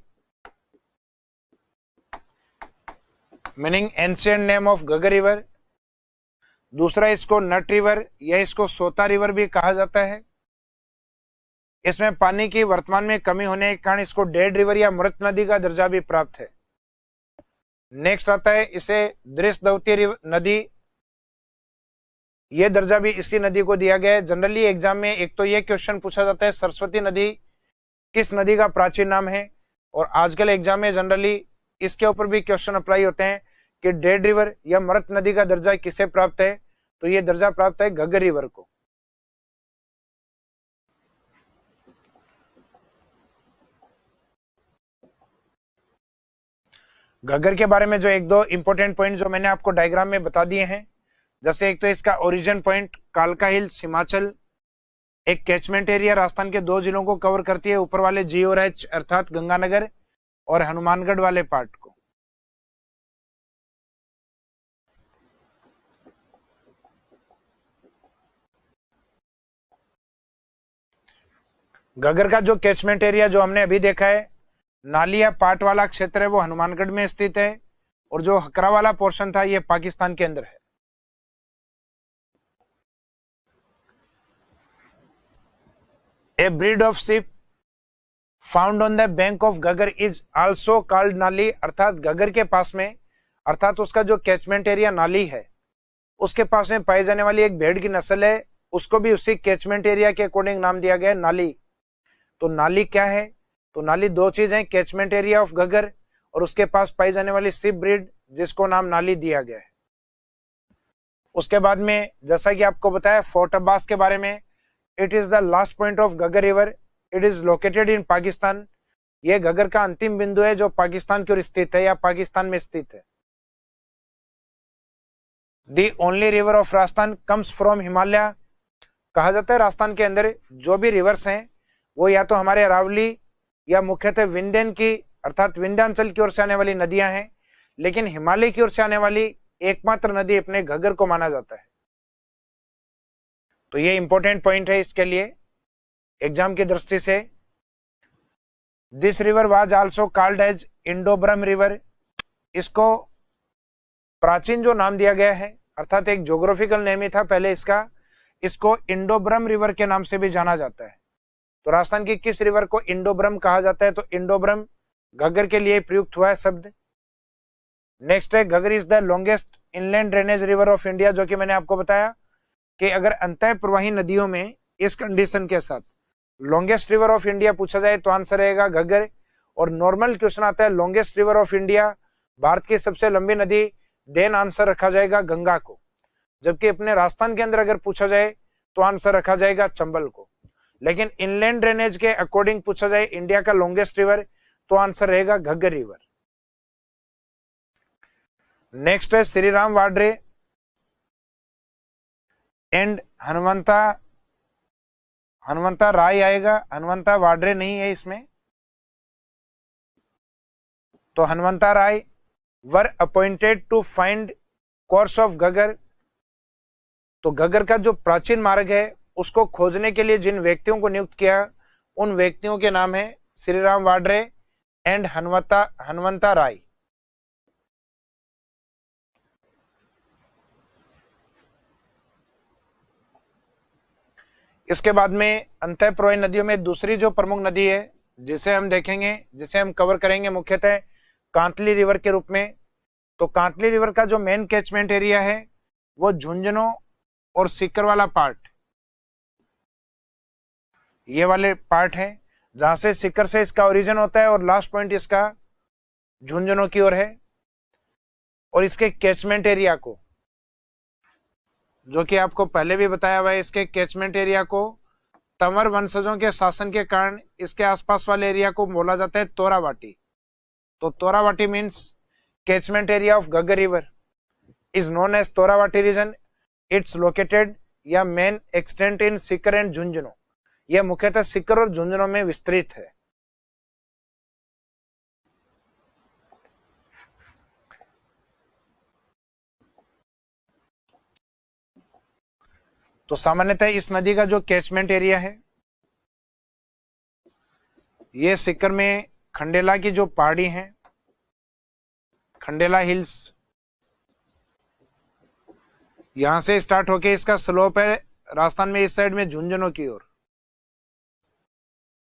Speaker 1: meaning ancient name of Ghaggar river. दूसरा इसको नट रिवर या इसको सोता रिवर भी कहा जाता है। इसमें पानी की वर्तमान में कमी होने के कारण इसको डेड रिवर या मृत नदी का दर्जा भी प्राप्त है। नेक्स्ट आता है इसे दृष्टद्वती नदी, ये दर्जा भी इसी नदी को दिया गया है। जनरली एग्जाम में एक तो ये क्वेश्चन पूछा जाता है सरस्वती नदी किस नदी का प्राचीन नाम है, और आजकल एग्जाम में जनरली इसके ऊपर भी क्वेश्चन अप्लाई होते हैं कि डेड रिवर या मृत नदी का दर्जा किसे प्राप्त है, तो ये दर्जा प्राप्त है घग्गर रिवर को। घग्गर के बारे में जो एक दो इंपॉर्टेंट पॉइंट जो मैंने आपको डायग्राम में बता दिए हैं, जैसे एक तो इसका ओरिजिन पॉइंट कालका हिल्स हिमाचल, एक कैचमेंट एरिया राजस्थान के 2 जिलों को कवर करती है, ऊपर वाले जी और एच अर्थात गंगानगर और हनुमानगढ़ वाले पार्ट को। घग्गर का जो कैचमेंट एरिया जो हमने अभी देखा है, नाली या पाट वाला क्षेत्र है वो हनुमानगढ़ में स्थित है, और जो हकरा वाला पोर्शन था ये पाकिस्तान के अंदर है। A breed of ship found on the bank of Ghaggar is also called नाली, अर्थात घग्गर के पास में, अर्थात उसका जो कैचमेंट एरिया नाली है उसके पास में पाई जाने वाली एक भेड़ की नस्ल है, उसको भी उसी कैचमेंट एरिया के अकॉर्डिंग नाम दिया गया है नाली। तो नाली क्या है, तो नाली 2 चीज है, कैचमेंट एरिया ऑफ घग्गर और उसके पास पाई जाने वाली शिप ब्रीड जिसको नाम नाली दिया गया है। उसके बाद में जैसा कि आपको बताया फोर्ट अब्बास के बारे में, it is the last point of Ghaggar river, it is located in Pakistan. यह घग्गर का अंतिम बिंदु है जो पाकिस्तान की ओर स्थित है या पाकिस्तान में स्थित है। The only river of Rajasthan comes from Himalaya, कहा जाता है राजस्थान के अंदर जो भी रिवर्स हैं वो या तो हमारे अरावली या मुख्यतः विंध्यन की अर्थात विंध्याचल की ओर से आने वाली नदियां हैं, लेकिन हिमालय की ओर से आने वाली एकमात्र नदी अपने घग्गर को माना जाता है। तो ये इंपॉर्टेंट पॉइंट है इसके लिए एग्जाम की दृष्टि से। This river was also called as Indo Brahm river, इसको प्राचीन जो नाम दिया गया है अर्थात एक ज्योग्राफिकल नेम ही था पहले इसका, इसको इंडो-ब्रह्म रिवर के नाम से भी जाना जाता है। तो राजस्थान की किस रिवर को इंडो-ब्रह्म कहा जाता है, तो इंडो-ब्रह्म घग्गर के लिए प्रयुक्त हुआ है शब्द। नेक्स्ट है Ghaggar is the longest inland drainage river of India, जो कि मैंने आपको बताया कि अगर अंतः प्रवाही नदियों में इस कंडीशन के साथ लॉन्गेस्ट रिवर ऑफ इंडिया पूछा जाए तो आंसर रहेगा घग्गर। और नॉर्मल क्वेश्चन आता है longest river of India, Bharat की सबसे लंबी नदी, देन आंसर रखा जाएगा गंगा को। जबकि अपने राजस्थान के अंदर अगर पूछा जाए तो आंसर रखा जाएगा चंबल को। लेकिन इनलैंड ड्रेनेज के अकॉर्डिंग पूछा जाए इंडिया का लॉन्गेस्ट रिवर तो आंसर रहेगा घग्गर रिवर। नेक्स्ट है श्री राम वाड्रे एंड हनुमंता राय आएगा, हनुमंता वाड्रे नहीं है इसमें। तो Hanumanta Rai were appointed to find course of Ghaggar, तो घग्गर का जो प्राचीन मार्ग है उसको खोजने के लिए जिन व्यक्तियों को नियुक्त किया उन व्यक्तियों के नाम है श्री राम वाड्रे एंड हनुमंता राय। इसके बाद में अंतः प्रवाही नदियों में दूसरी जो प्रमुख नदी है जिसे हम देखेंगे, जिसे हम कवर करेंगे मुख्यतः कांतली रिवर के रूप में। तो कांतली रिवर का जो मेन कैचमेंट एरिया है वो झुंझुनू और सीकर वाला पार्ट, ये वाले पार्ट है, जहां से सीकर से इसका ओरिजिन होता है और लास्ट पॉइंट इसका झुंझुनू की ओर है। और इसके कैचमेंट एरिया को, जो कि आपको पहले भी बताया हुआ है, इसके कैचमेंट एरिया को तंवर वंशजों के शासन के कारण इसके आसपास वाले एरिया को बोला जाता है तोरावाटी। तो Torawati means catchment area of Ghaggar river is known as Torawati region. It's located या main extent in Sikar and Jhunjhunu. यह मुख्यतः सीकर और झुंझुनू में विस्तृत है। तो सामान्यतः इस नदी का जो कैचमेंट एरिया है, ये सीकर में खंडेला की जो पहाड़ी है, खंडेला हिल्स, यहां से स्टार्ट होके इसका स्लोप है राजस्थान में इस साइड में झुंझुनू की ओर।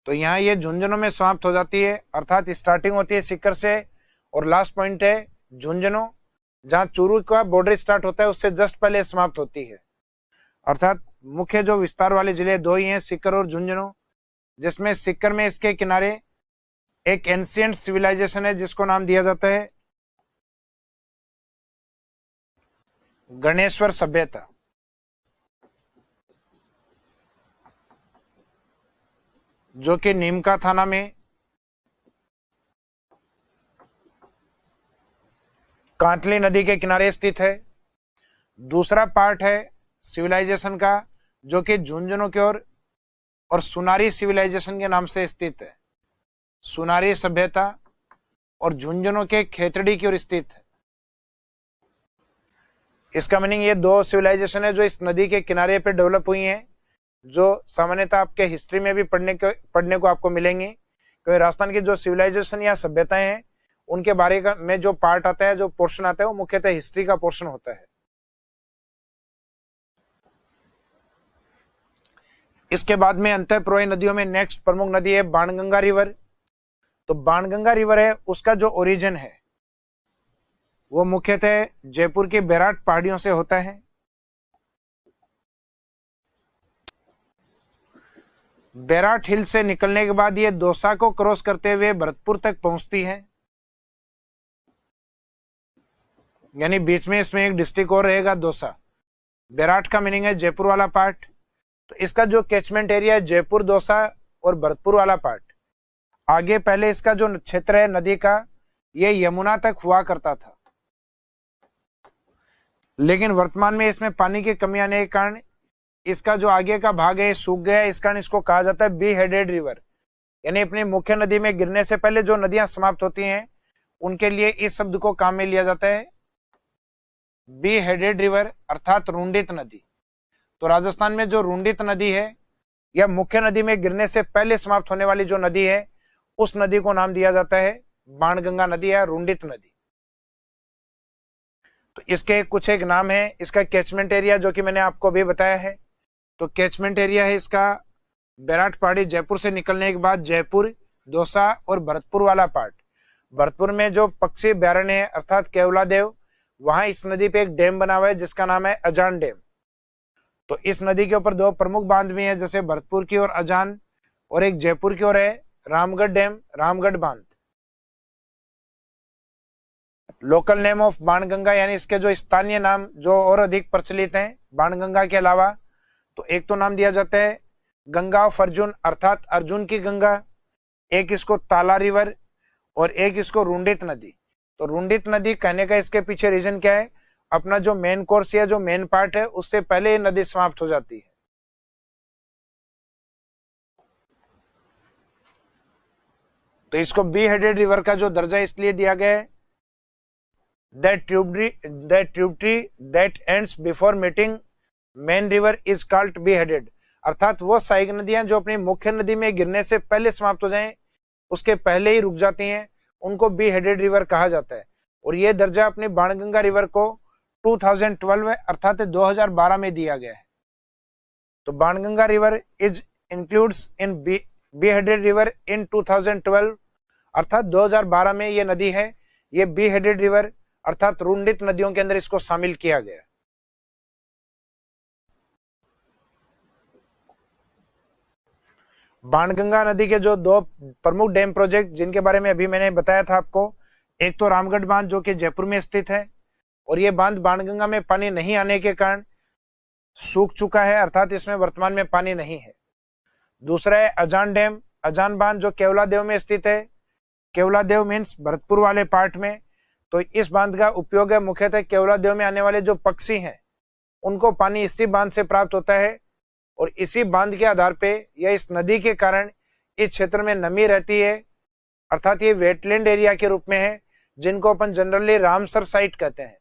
Speaker 1: तो यहाँ ये झुंझुनू में समाप्त हो जाती है, अर्थात स्टार्टिंग होती है सीकर से और लास्ट पॉइंट है झुंझुनू, जहां चूरू का बॉर्डर स्टार्ट होता है उससे जस्ट पहले समाप्त होती है। अर्थात मुख्य जो विस्तार वाले जिले दो ही हैं, सीकर और झुंझुनू, जिसमें सीकर में इसके किनारे एक एंशिएंट सिविलाइजेशन है जिसको नाम दिया जाता है गणेश्वर सभ्यता। जो कि नीमका थाना में कांतली नदी के किनारे स्थित है। दूसरा पार्ट है सिविलाइजेशन का जो कि झुंझुनू की ओर और सुनारी सिविलाइजेशन के नाम से स्थित है। सुनारी सभ्यता और झुंझुनू के खेतड़ी की ओर स्थित है। इसका मीनिंग ये दो सिविलाइजेशन है जो इस नदी के किनारे पे डेवलप हुई हैं, जो सामान्यतः आपके हिस्ट्री में भी पढ़ने को आपको मिलेंगी। क्योंकि राजस्थान की जो सिविलाइजेशन या सभ्यताएं हैं उनके बारे में जो पार्ट आता है, जो पोर्शन आता है, वो मुख्यतः हिस्ट्री का पोर्शन होता है। इसके बाद में अंतःप्रवाही नदियों में नेक्स्ट प्रमुख नदी है बाणगंगा रिवर। तो बाणगंगा रिवर है, उसका जो ओरिजिन है वो मुख्यतः जयपुर की बैराट पहाड़ियों से होता है। बैराट हिल से निकलने के बाद ये दौसा को क्रॉस करते हुए भरतपुर तक पहुंचती है, यानी बीच में इसमें एक डिस्ट्रिक्ट और रहेगा दौसा। बैराट का मीनिंग है जयपुर वाला पार्ट। तो इसका जो कैचमेंट एरिया है जयपुर, दौसा और भरतपुर वाला पार्ट। आगे पहले इसका जो क्षेत्र है नदी का, ये यमुना तक हुआ करता था, लेकिन वर्तमान में इसमें पानी की कमी आने के कारण इसका जो आगे का भाग है सूख गया। इस कारण इसको कहा जाता है बी हेडेड रिवर, यानी अपनी मुख्य नदी में गिरने से पहले जो नदियां समाप्त होती हैं उनके लिए इस शब्द को काम में लिया जाता है बी हेडेड रिवर, अर्थात रुंडित नदी। तो राजस्थान में जो रुंडित नदी है, यह मुख्य नदी में गिरने से पहले समाप्त होने वाली जो नदी है, उस नदी को नाम दिया जाता है बाणगंगा नदी या रुंडित नदी। तो इसके कुछ एक नाम है। इसका कैचमेंट एरिया जो कि मैंने आपको अभी बताया है, तो कैचमेंट एरिया है इसका बैराट पहाड़ी, जयपुर से निकलने के बाद जयपुर, दौसा और भरतपुर वाला पार्ट। भरतपुर में जो पक्षी अभ्यारण्य है अर्थात केवलादेव, वहां इस नदी पे एक डैम बना हुआ है जिसका नाम है अजान डैम। तो इस नदी के ऊपर दो प्रमुख बांध भी हैं, जैसे भरतपुर की ओर अजान और एक जयपुर की ओर है रामगढ़ डैम, रामगढ़ बांध। लोकल नेम ऑफ बाणगंगा, यानी इसके जो स्थानीय नाम जो और अधिक प्रचलित हैं बाणगंगा के अलावा, तो एक तो नाम दिया जाता है गंगा ऑफ अर्जुन, अर्थात अर्जुन की गंगा, एक इसको ताला रिवर और एक इसको रुंडित नदी। तो रुंडित नदी कहने का इसके पीछे रीजन क्या है, अपना जो मेन कोर्स या जो मेन पार्ट है उससे पहले ये नदी समाप्त हो जाती है। तो इसको बी हेडेड रिवर का जो दर्जा इसलिए दिया गया है, that tributary that ends before meeting main river is called beheaded, अर्थात वो सहायक नदियां जो अपनी मुख्य नदी में गिरने से पहले समाप्त हो जाएं, उसके पहले ही रुक जाती हैं, उनको बी हेडेड रिवर कहा जाता है। और ये दर्जा अपनी बाणगंगा रिवर को 2012 अर्थात 2012 में दिया गया है। तो Banganga river is includes in be headed river in 2012, अर्थात 2012 में ये नदी है ये बी हेडेड रिवर अर्थात रुंडित नदियों के अंदर इसको शामिल किया गया। बाणगंगा नदी के जो दो प्रमुख डैम प्रोजेक्ट जिनके बारे में अभी मैंने बताया था आपको, एक तो रामगढ़ बांध जो कि जयपुर में स्थित है और ये बांध बाणगंगा में पानी नहीं आने के कारण सूख चुका है, अर्थात इसमें वर्तमान में पानी नहीं है। दूसरा है अजान डैम, अजान बांध जो केवलादेव में स्थित है। केवलादेव मीन्स भरतपुर वाले पार्ट में। तो इस बांध का उपयोग है मुख्यतः केवलादेव में आने वाले जो पक्षी हैं उनको पानी इसी बांध से प्राप्त होता है और इसी बांध के आधार पे या इस नदी के कारण इस क्षेत्र में नमी रहती है, अर्थात ये वेटलैंड एरिया के रूप में है जिनको अपन जनरली रामसर साइट कहते हैं।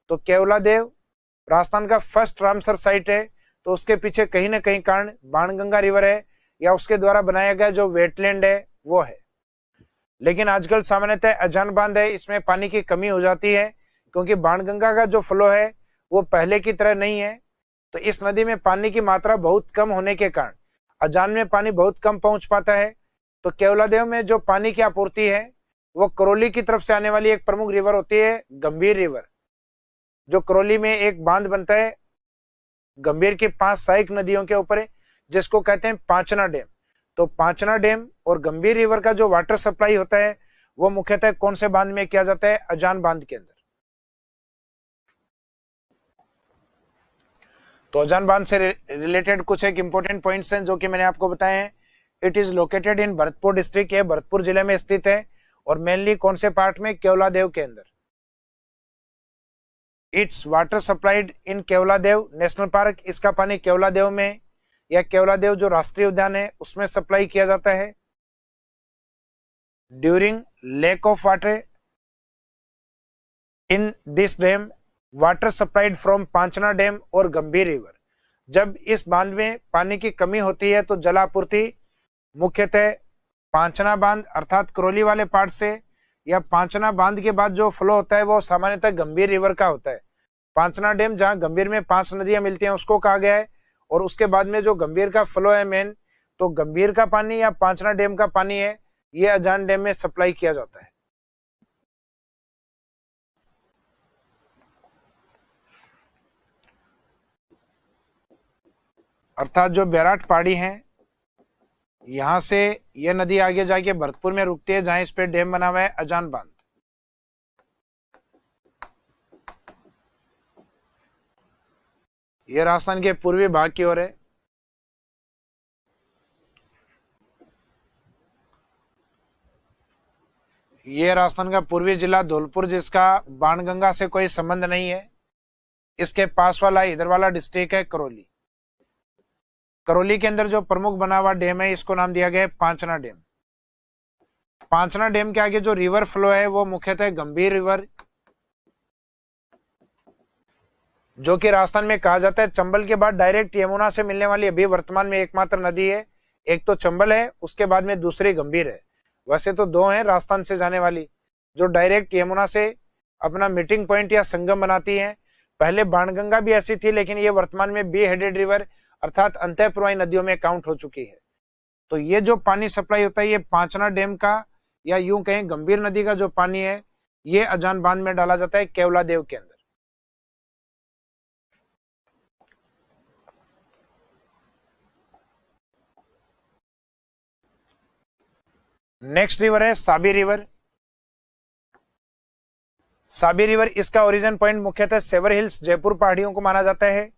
Speaker 1: तो केवलादेव राजस्थान का फर्स्ट रामसर साइट है, तो उसके पीछे कहीं ना कहीं कारण बाणगंगा रिवर है या उसके द्वारा बनाया गया जो वेटलैंड है वो है। लेकिन आजकल सामान्यतः अजान बांध है, इसमें पानी की कमी हो जाती है क्योंकि बाणगंगा का जो फ्लो है वो पहले की तरह नहीं है। तो इस नदी में पानी की मात्रा बहुत कम होने के कारण अजान में पानी बहुत कम पहुंच पाता है। तो केवलादेव में जो पानी की आपूर्ति है वो करौली की तरफ से आने वाली एक प्रमुख रिवर होती है गंभीर रिवर, जो करौली में एक बांध बनता है गंभीर की 5 सहायक नदियों के ऊपर है जिसको कहते हैं पांचना डैम। तो पांचना डैम और गंभीर रिवर का जो वाटर सप्लाई होता है वो मुख्यतः कौन से बांध में किया जाता है? अजान बांध के अंदर। तो अजान बांध से रिलेटेड कुछ एक इंपॉर्टेंट पॉइंट्स हैं जो कि मैंने आपको बताए हैं। It is located in Bharatpur district, ये भरतपुर जिले में स्थित है और मेनली कौन से पार्ट में? केवलादेव के अंदर। It's water supplied in Keoladeo national park, इसका पानी केवलादेव में या केवलादेव जो राष्ट्रीय उद्यान है उसमें सप्लाई किया जाता है। During lack of water in this dam water supplied from Panchna dam और गंभीर रिवर, जब इस बांध में पानी की कमी होती है तो जलापूर्ति मुख्यतः पांचना बांध अर्थात करौली वाले पार्ट से या पांचना बांध के बाद जो फ्लो होता है वो सामान्यतः गंभीर रिवर का होता है। पांचना डैम जहां गंभीर में 5 नदियां मिलती हैं उसको कहा गया है और उसके बाद में जो गंभीर का फ्लो है मेन, तो गंभीर का पानी या पांचना डैम का पानी है ये अजान डैम में सप्लाई किया जाता है। अर्थात जो बैराट पहाड़ी है यहां से यह नदी आगे जाके भरतपुर में रुकती है जहां इस पे डैम बना हुआ है अजान बांध। यह राजस्थान के पूर्वी भाग की ओर है। यह राजस्थान का पूर्वी जिला धौलपुर जिसका बाणगंगा से कोई संबंध नहीं है। इसके पास वाला इधर वाला डिस्ट्रिक्ट है करौली। करौली के अंदर जो प्रमुख बना हुआ डैम है इसको नाम दिया गया है पांचना डैम। पांचना डैम के आगे जो रिवर फ्लो है वो मुख्यतः गंभीर रिवर, जो कि राजस्थान में कहा जाता है चंबल के बाद डायरेक्ट यमुना से मिलने वाली अभी वर्तमान में एकमात्र नदी है। एक तो चंबल है, उसके बाद में दूसरी गंभीर है। वैसे तो 2 हैं राजस्थान से जाने वाली जो डायरेक्ट यमुना से अपना मीटिंग पॉइंट या संगम बनाती हैं। पहले बाणगंगा भी ऐसी थी लेकिन ये वर्तमान में बी हेडेड रिवर अर्थात अंतःप्रवाही नदियों में काउंट हो चुकी है। तो ये जो पानी सप्लाई होता है ये पांचना डैम का या यूं कहें गंभीर नदी का जो पानी है ये अजान बांध में डाला जाता है केवलादेव के अंदर। नेक्स्ट रिवर है साबी रिवर। साबी रिवर इसका ओरिजिन पॉइंट मुख्यतः सेवर हिल्स जयपुर पहाड़ियों को माना जाता है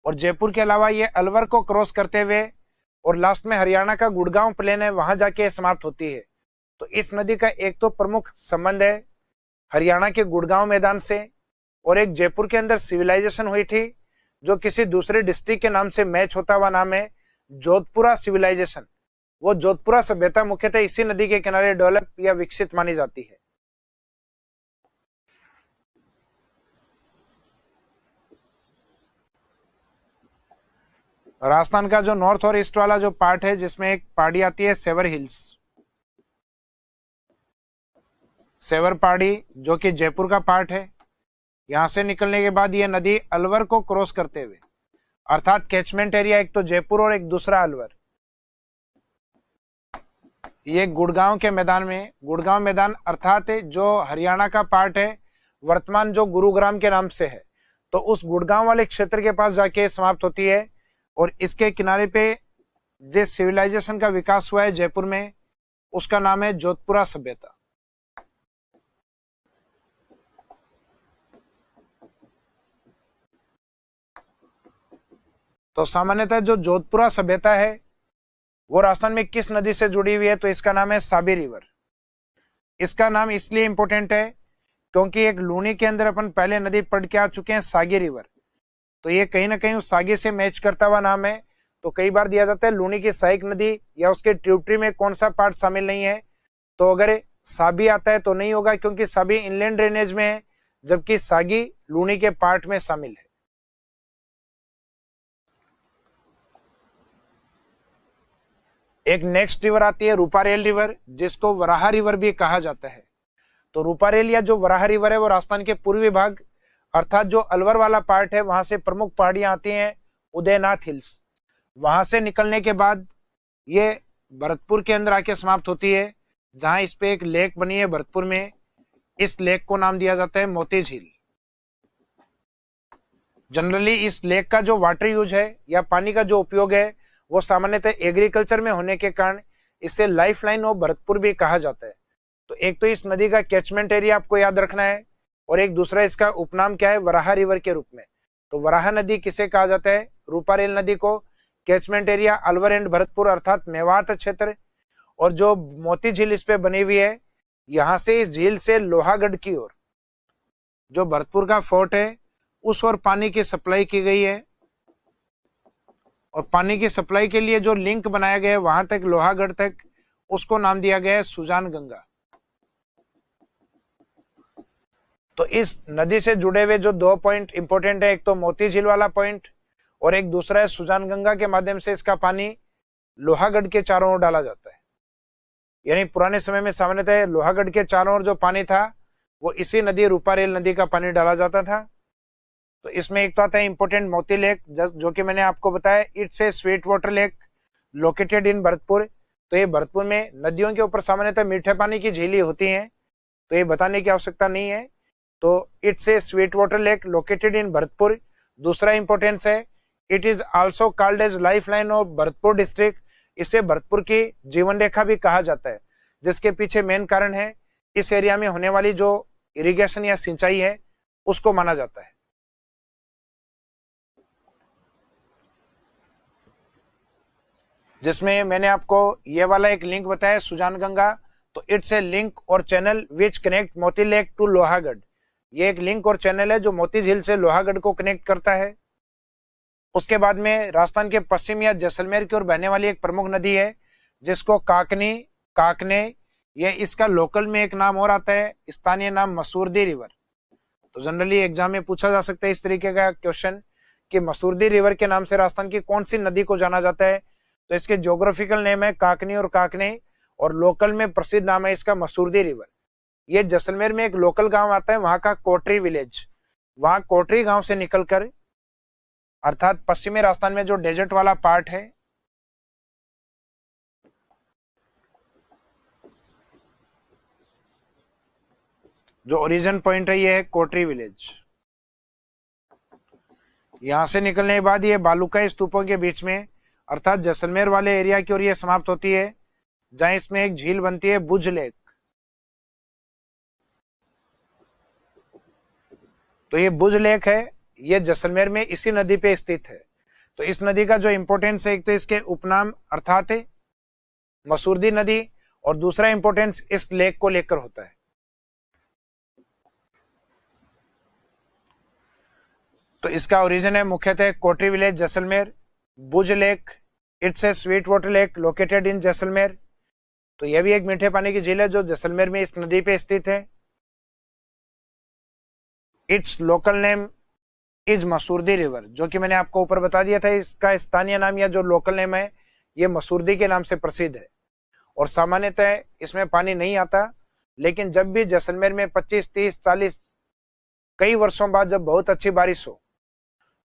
Speaker 1: और जयपुर के अलावा ये अलवर को क्रॉस करते हुए और लास्ट में हरियाणा का गुड़गांव प्लेन है वहां जाके समाप्त होती है। तो इस नदी का एक तो प्रमुख संबंध है हरियाणा के गुड़गांव मैदान से और एक जयपुर के अंदर सिविलाइजेशन हुई थी जो किसी दूसरे डिस्ट्रिक्ट के नाम से मैच होता हुआ नाम है जोधपुरा सिविलाइजेशन। वो जोधपुरा सभ्यता मुख्यतः इसी नदी के किनारे डेवलप या विकसित मानी जाती है। राजस्थान का जो नॉर्थ और ईस्ट वाला जो पार्ट है जिसमें एक पहाड़ी आती है सेवर हिल्स, सेवर पहाड़ी जो कि जयपुर का पार्ट है, यहां से निकलने के बाद ये नदी अलवर को क्रॉस करते हुए अर्थात कैचमेंट एरिया एक तो जयपुर और एक दूसरा अलवर, ये गुड़गांव के मैदान में, गुड़गांव मैदान अर्थात जो हरियाणा का पार्ट है, वर्तमान जो गुरुग्राम के नाम से है, तो उस गुड़गांव वाले क्षेत्र के पास जाके समाप्त होती है। और इसके किनारे पे जिस सिविलाइजेशन का विकास हुआ है जयपुर में, उसका नाम है जोधपुरा सभ्यता। तो सामान्यतः जो जोधपुरा सभ्यता है वो राजस्थान में किस नदी से जुड़ी हुई है, तो इसका नाम है साबी रिवर। इसका नाम इसलिए इंपॉर्टेंट है क्योंकि एक लूनी के अंदर अपन पहले नदी पढ़ के आ चुके हैं, सागी रिवर, तो ये कहीं ना कहीं उस सागी से मैच करता हुआ नाम है। तो कई बार दिया जाता है लूनी की सहायक नदी या उसके ट्रिब्यूटरी में कौन सा पार्ट शामिल नहीं है, तो अगर साबी आता है तो नहीं होगा क्योंकि साबी इनलैंड ड्रेनेज में है, जबकि सागी लूनी के पार्ट में शामिल है। एक नेक्स्ट रिवर आती है रूपारेल रिवर, जिसको वराहा रिवर भी कहा जाता है। तो रूपारेल या जो वराहा रिवर है वो राजस्थान के पूर्वी भाग अर्थात जो अलवर वाला पार्ट है, वहां से प्रमुख पहाड़ियां आती हैं, उदयनाथ हिल्स। वहां से निकलने के बाद ये भरतपुर के अंदर आके समाप्त होती है, जहां इस पे एक लेक बनी है भरतपुर में। इस लेक को नाम दिया जाता है मोती झील। जनरली इस लेक का जो वाटर यूज है या पानी का जो उपयोग है वो सामान्यतः एग्रीकल्चर में होने के कारण इसे लाइफ लाइन ऑफ भरतपुर भी कहा जाता है। तो एक तो इस नदी का कैचमेंट एरिया आपको याद रखना है, और एक दूसरा इसका उपनाम क्या है, वराहा रिवर के रूप में। तो वराहा नदी किसे कहा जाता है, रूपारेल नदी को। Catchment area Alwar and Bharatpur अर्थात मेवात क्षेत्र। और जो मोती झील इस पे बनी हुई है, यहां से इस झील से लोहागढ़ की ओर जो भरतपुर का फोर्ट है उस ओर पानी की सप्लाई की गई है। और पानी की सप्लाई के लिए जो लिंक बनाया गया है वहां तक, लोहागढ़ तक, उसको नाम दिया गया है सुजान गंगा। तो इस नदी से जुड़े हुए जो दो पॉइंट इंपॉर्टेंट है, एक तो मोती झील वाला पॉइंट और एक दूसरा है सुजान गंगा के माध्यम से इसका पानी लोहागढ़ के चारों ओर डाला जाता है। यानी पुराने समय में सामान्यतः लोहागढ़ के चारों ओर जो पानी था वो इसी नदी रूपारेल नदी का पानी डाला जाता था। तो इसमें एक तो आता है इंपोर्टेंट मोती लेक, जो कि मैंने आपको बताया, it's a sweet water lake located in Bharatpur. तो ये भरतपुर में नदियों के ऊपर सामान्यतः मीठे पानी की झीलें होती हैं, तो ये बताने की आवश्यकता नहीं है। तो it's a sweet water lake located in Bharatpur. दूसरा इंपॉर्टेंस है, it is also called as life line of Bharatpur district. इसे भरतपुर की जीवन रेखा भी कहा जाता है, जिसके पीछे मेन कारण है इस एरिया में होने वाली जो इरिगेशन या सिंचाई है उसको माना जाता है। जिसमें मैंने आपको ये वाला एक लिंक बताया सुजान गंगा, तो इट्स ए लिंक और चैनल विच कनेक्ट मोती लेक टू लोहागढ़। ये एक लिंक और चैनल है जो मोती झील से लोहागढ़ को कनेक्ट करता है। उसके बाद में राजस्थान के पश्चिम या जैसलमेर की ओर बहने वाली एक प्रमुख नदी है जिसको काकने, ये इसका लोकल में एक नाम और आता है, स्थानीय नाम मसूरदी रिवर। तो जनरली एग्जाम में पूछा जा सकता है इस तरीके का क्वेश्चन कि मसूरदी रिवर के नाम से राजस्थान की कौन सी नदी को जाना जाता है। तो इसके ज्योग्राफिकल नेम है काकनी और काकने, और लोकल में प्रसिद्ध नाम है इसका मसूरदी रिवर। ये जैसलमेर में एक लोकल गांव आता है, वहां का कोटरी विलेज, वहां कोटरी गांव से निकलकर अर्थात पश्चिमी राजस्थान में जो डेजर्ट वाला पार्ट है, जो ओरिजिन पॉइंट है, ये है कोटरी विलेज। यहां से निकलने के बाद ये बालूकाई स्तूपों के बीच में अर्थात जैसलमेर वाले एरिया की ओर ये समाप्त होती है, जहां इसमें एक झील बनती है भुज लेक। तो ये भुज लेक है, ये जैसलमेर में इसी नदी पे स्थित है। तो इस नदी का जो इंपोर्टेंस है, एक तो इसके उपनाम अर्थात मसूरदी नदी, और दूसरा इंपोर्टेंस इस लेक को लेकर होता है। तो इसका ओरिजिन है मुख्यतः Kotri village Jaisalmer, Bhuj lake, it's a sweet water lake located in Jaisalmer. तो यह भी एक मीठे पानी की झील है जो जैसलमेर में इस नदी पे स्थित है। It's local name is Masurdi river, जो कि मैंने आपको ऊपर बता दिया था, इसका स्थानीय नाम या जो लोकल नेम है ये मसूरदी के नाम से प्रसिद्ध है। और सामान्यतः इसमें पानी नहीं आता, लेकिन जब भी जैसलमेर में 25, 30, 40 कई वर्षों बाद जब बहुत अच्छी बारिश हो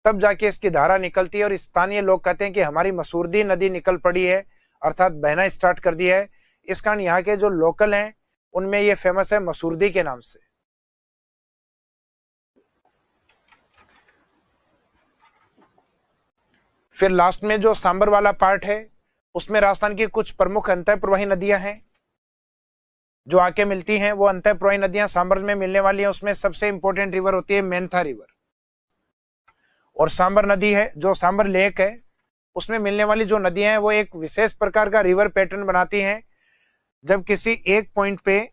Speaker 1: तब जाके इसकी धारा निकलती है, और स्थानीय लोग कहते हैं कि हमारी मसूरदी नदी निकल पड़ी है, अर्थात बहना स्टार्ट कर दिया है। इस कारण यहाँ के जो लोकल हैं उनमें ये फेमस है मसूरदी के नाम से। फिर लास्ट में जो सांबर वाला पार्ट है उसमें राजस्थान की कुछ प्रमुख अंतः प्रवाही नदियां हैं जो आके मिलती हैं। वो अंतः प्रवाही नदियां सांबर में मिलने वाली हैं। उसमें सबसे इंपॉर्टेंट रिवर होती है मेंथा रिवर, और सांबर नदी है जो सांबर लेक है उसमें मिलने वाली जो नदियां हैं वो एक विशेष प्रकार का रिवर पैटर्न बनाती हैं। जब किसी एक पॉइंट पे,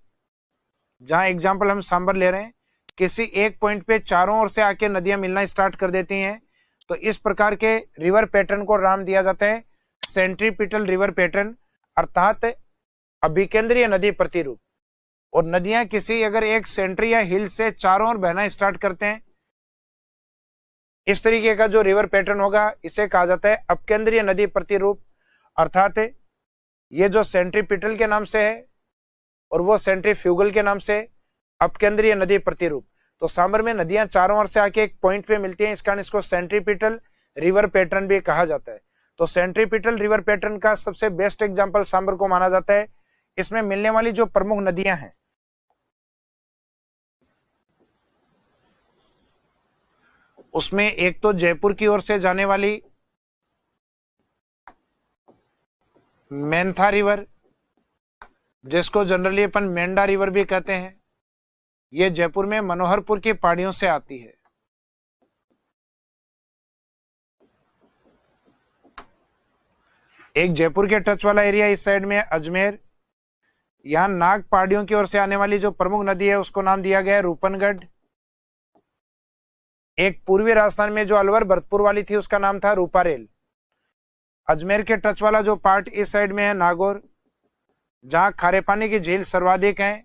Speaker 1: जहां एग्जांपल हम सांबर ले रहे हैं, किसी एक पॉइंट पे चारों ओर से आके नदियां मिलना स्टार्ट कर देती हैं, तो इस प्रकार के रिवर पैटर्न को नाम दिया जाता है सेंट्रीपिटल रिवर पैटर्न, अर्थात अभिकेंद्रीय नदी प्रतिरूप। और नदियां किसी अगर एक सेंट्री या हिल से चारों ओर बहना स्टार्ट करते हैं, इस तरीके का जो रिवर पैटर्न होगा इसे कहा जाता है अपकेंद्रीय नदी प्रतिरूप। अर्थात ये जो सेंट्रीपिटल के नाम से है और वो सेंट्रीफ्यूगल के नाम से अपकेंद्रीय नदी प्रतिरूप। तो सांबर में नदियां चारों ओर से आके एक पॉइंट पे मिलती हैं, इस कारण इसको सेंट्रीपिटल रिवर पैटर्न भी कहा जाता है। तो सेंट्रीपिटल रिवर पैटर्न का सबसे बेस्ट एग्जांपल सांबर को माना जाता है। इसमें मिलने वाली जो प्रमुख नदियां हैं उसमें एक तो जयपुर की ओर से जाने वाली मेंथा रिवर, जिसको जनरली अपन मेंढा रिवर भी कहते हैं, ये जयपुर में मनोहरपुर की पहाड़ियों से आती है। एक जयपुर के टच वाला एरिया इस साइड में अजमेर, यहां नाग पहाड़ियों की ओर से आने वाली जो प्रमुख नदी है उसको नाम दिया गया है रूपनगढ़। एक पूर्वी राजस्थान में जो अलवर भरतपुर वाली थी उसका नाम था रूपारेल। अजमेर के टच वाला जो पार्ट इस साइड में है नागौर, जहां खारे पानी की झील सर्वाधिक है,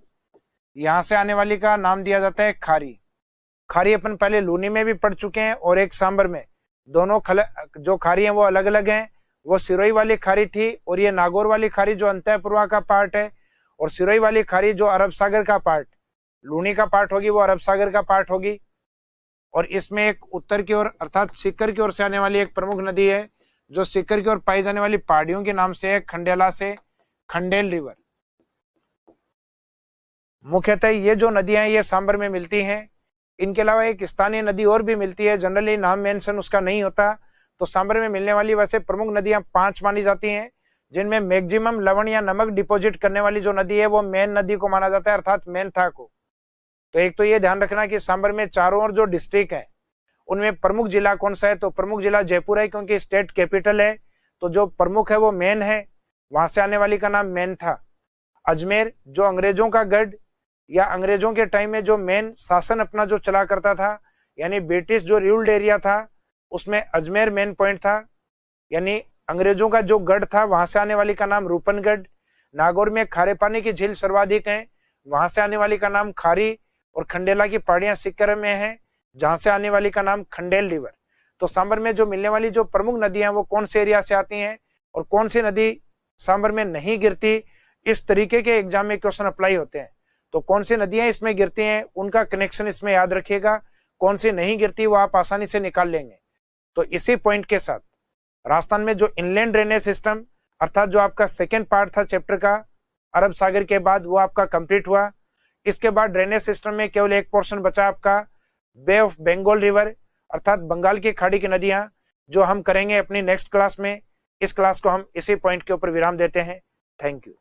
Speaker 1: यहां से आने वाली का नाम दिया जाता है खारी। खारी अपन पहले लूनी में भी पढ़ चुके हैं और एक सांबर में। दोनों जो खारी हैं वो अलग अलग हैं। वो सिरोही वाली खारी थी और ये नागौर वाली खारी जो अंतःपुरवा का पार्ट है, और सिरोही वाली खारी जो अरब सागर का पार्ट, लूनी का पार्ट होगी वो अरब सागर का पार्ट होगी। और इसमें एक उत्तर की ओर अर्थात सीकर की ओर से आने वाली एक प्रमुख नदी है जो सीकर की ओर पाई जाने वाली पहाड़ियों के नाम से है खंडेला से खंडेल रिवर। मुख्यतः ये जो नदियां हैं ये सांबर में मिलती हैं। इनके अलावा एक स्थानीय नदी और भी मिलती है, जनरली नाम मेंशन उसका नहीं होता। तो सांबर में मिलने वाली वैसे प्रमुख नदियां 5 मानी जाती हैं, जिनमें मैक्सिमम लवण या नमक डिपॉजिट करने वाली जो नदी है वो मेन नदी को माना जाता है, अर्थात मेंथा को। तो एक तो ये ध्यान रखना कि सांबर में चारों ओर जो डिस्ट्रिक्ट है उनमें प्रमुख जिला कौन सा है, तो प्रमुख जिला जयपुर है क्योंकि स्टेट कैपिटल है। तो जो प्रमुख है वो मेन है, वहां से आने वाली का नाम मेंथा। अजमेर जो अंग्रेजों का गढ़ या अंग्रेजों के टाइम में जो मेन शासन अपना जो चला करता था, यानी ब्रिटिश जो रूल्ड एरिया था उसमें अजमेर मेन पॉइंट था, यानी अंग्रेजों का जो गढ़ था, वहां से आने वाली का नाम रूपनगढ़। नागौर में खारे पानी की झील सर्वाधिक है, वहां से आने वाली का नाम खारी। और खंडेला की पहाड़ियां सीकर में है, जहां से आने वाली का नाम खंडेल रिवर। तो सांबर में जो मिलने वाली जो प्रमुख नदियां वो कौन से एरिया से आती हैं और कौन सी नदी सांबर में नहीं गिरती, इस तरीके के एग्जाम में क्वेश्चन अप्लाई होते हैं। तो कौन सी नदियां इसमें गिरती हैं उनका कनेक्शन इसमें याद रखिएगा, कौन सी नहीं गिरती वो आप आसानी से निकाल लेंगे। तो इसी पॉइंट के साथ राजस्थान में जो इनलैंड ड्रेनेज सिस्टम अर्थात जो आपका सेकेंड पार्ट था चैप्टर का अरब सागर के बाद, वो आपका कंप्लीट हुआ। इसके बाद ड्रेनेज सिस्टम में केवल एक पोर्शन बचा आपका बे ऑफ बंगाल रिवर अर्थात बंगाल की खाड़ी की नदियां, जो हम करेंगे अपनी नेक्स्ट क्लास में। इस क्लास को हम इसी पॉइंट के ऊपर विराम देते हैं। Thank you.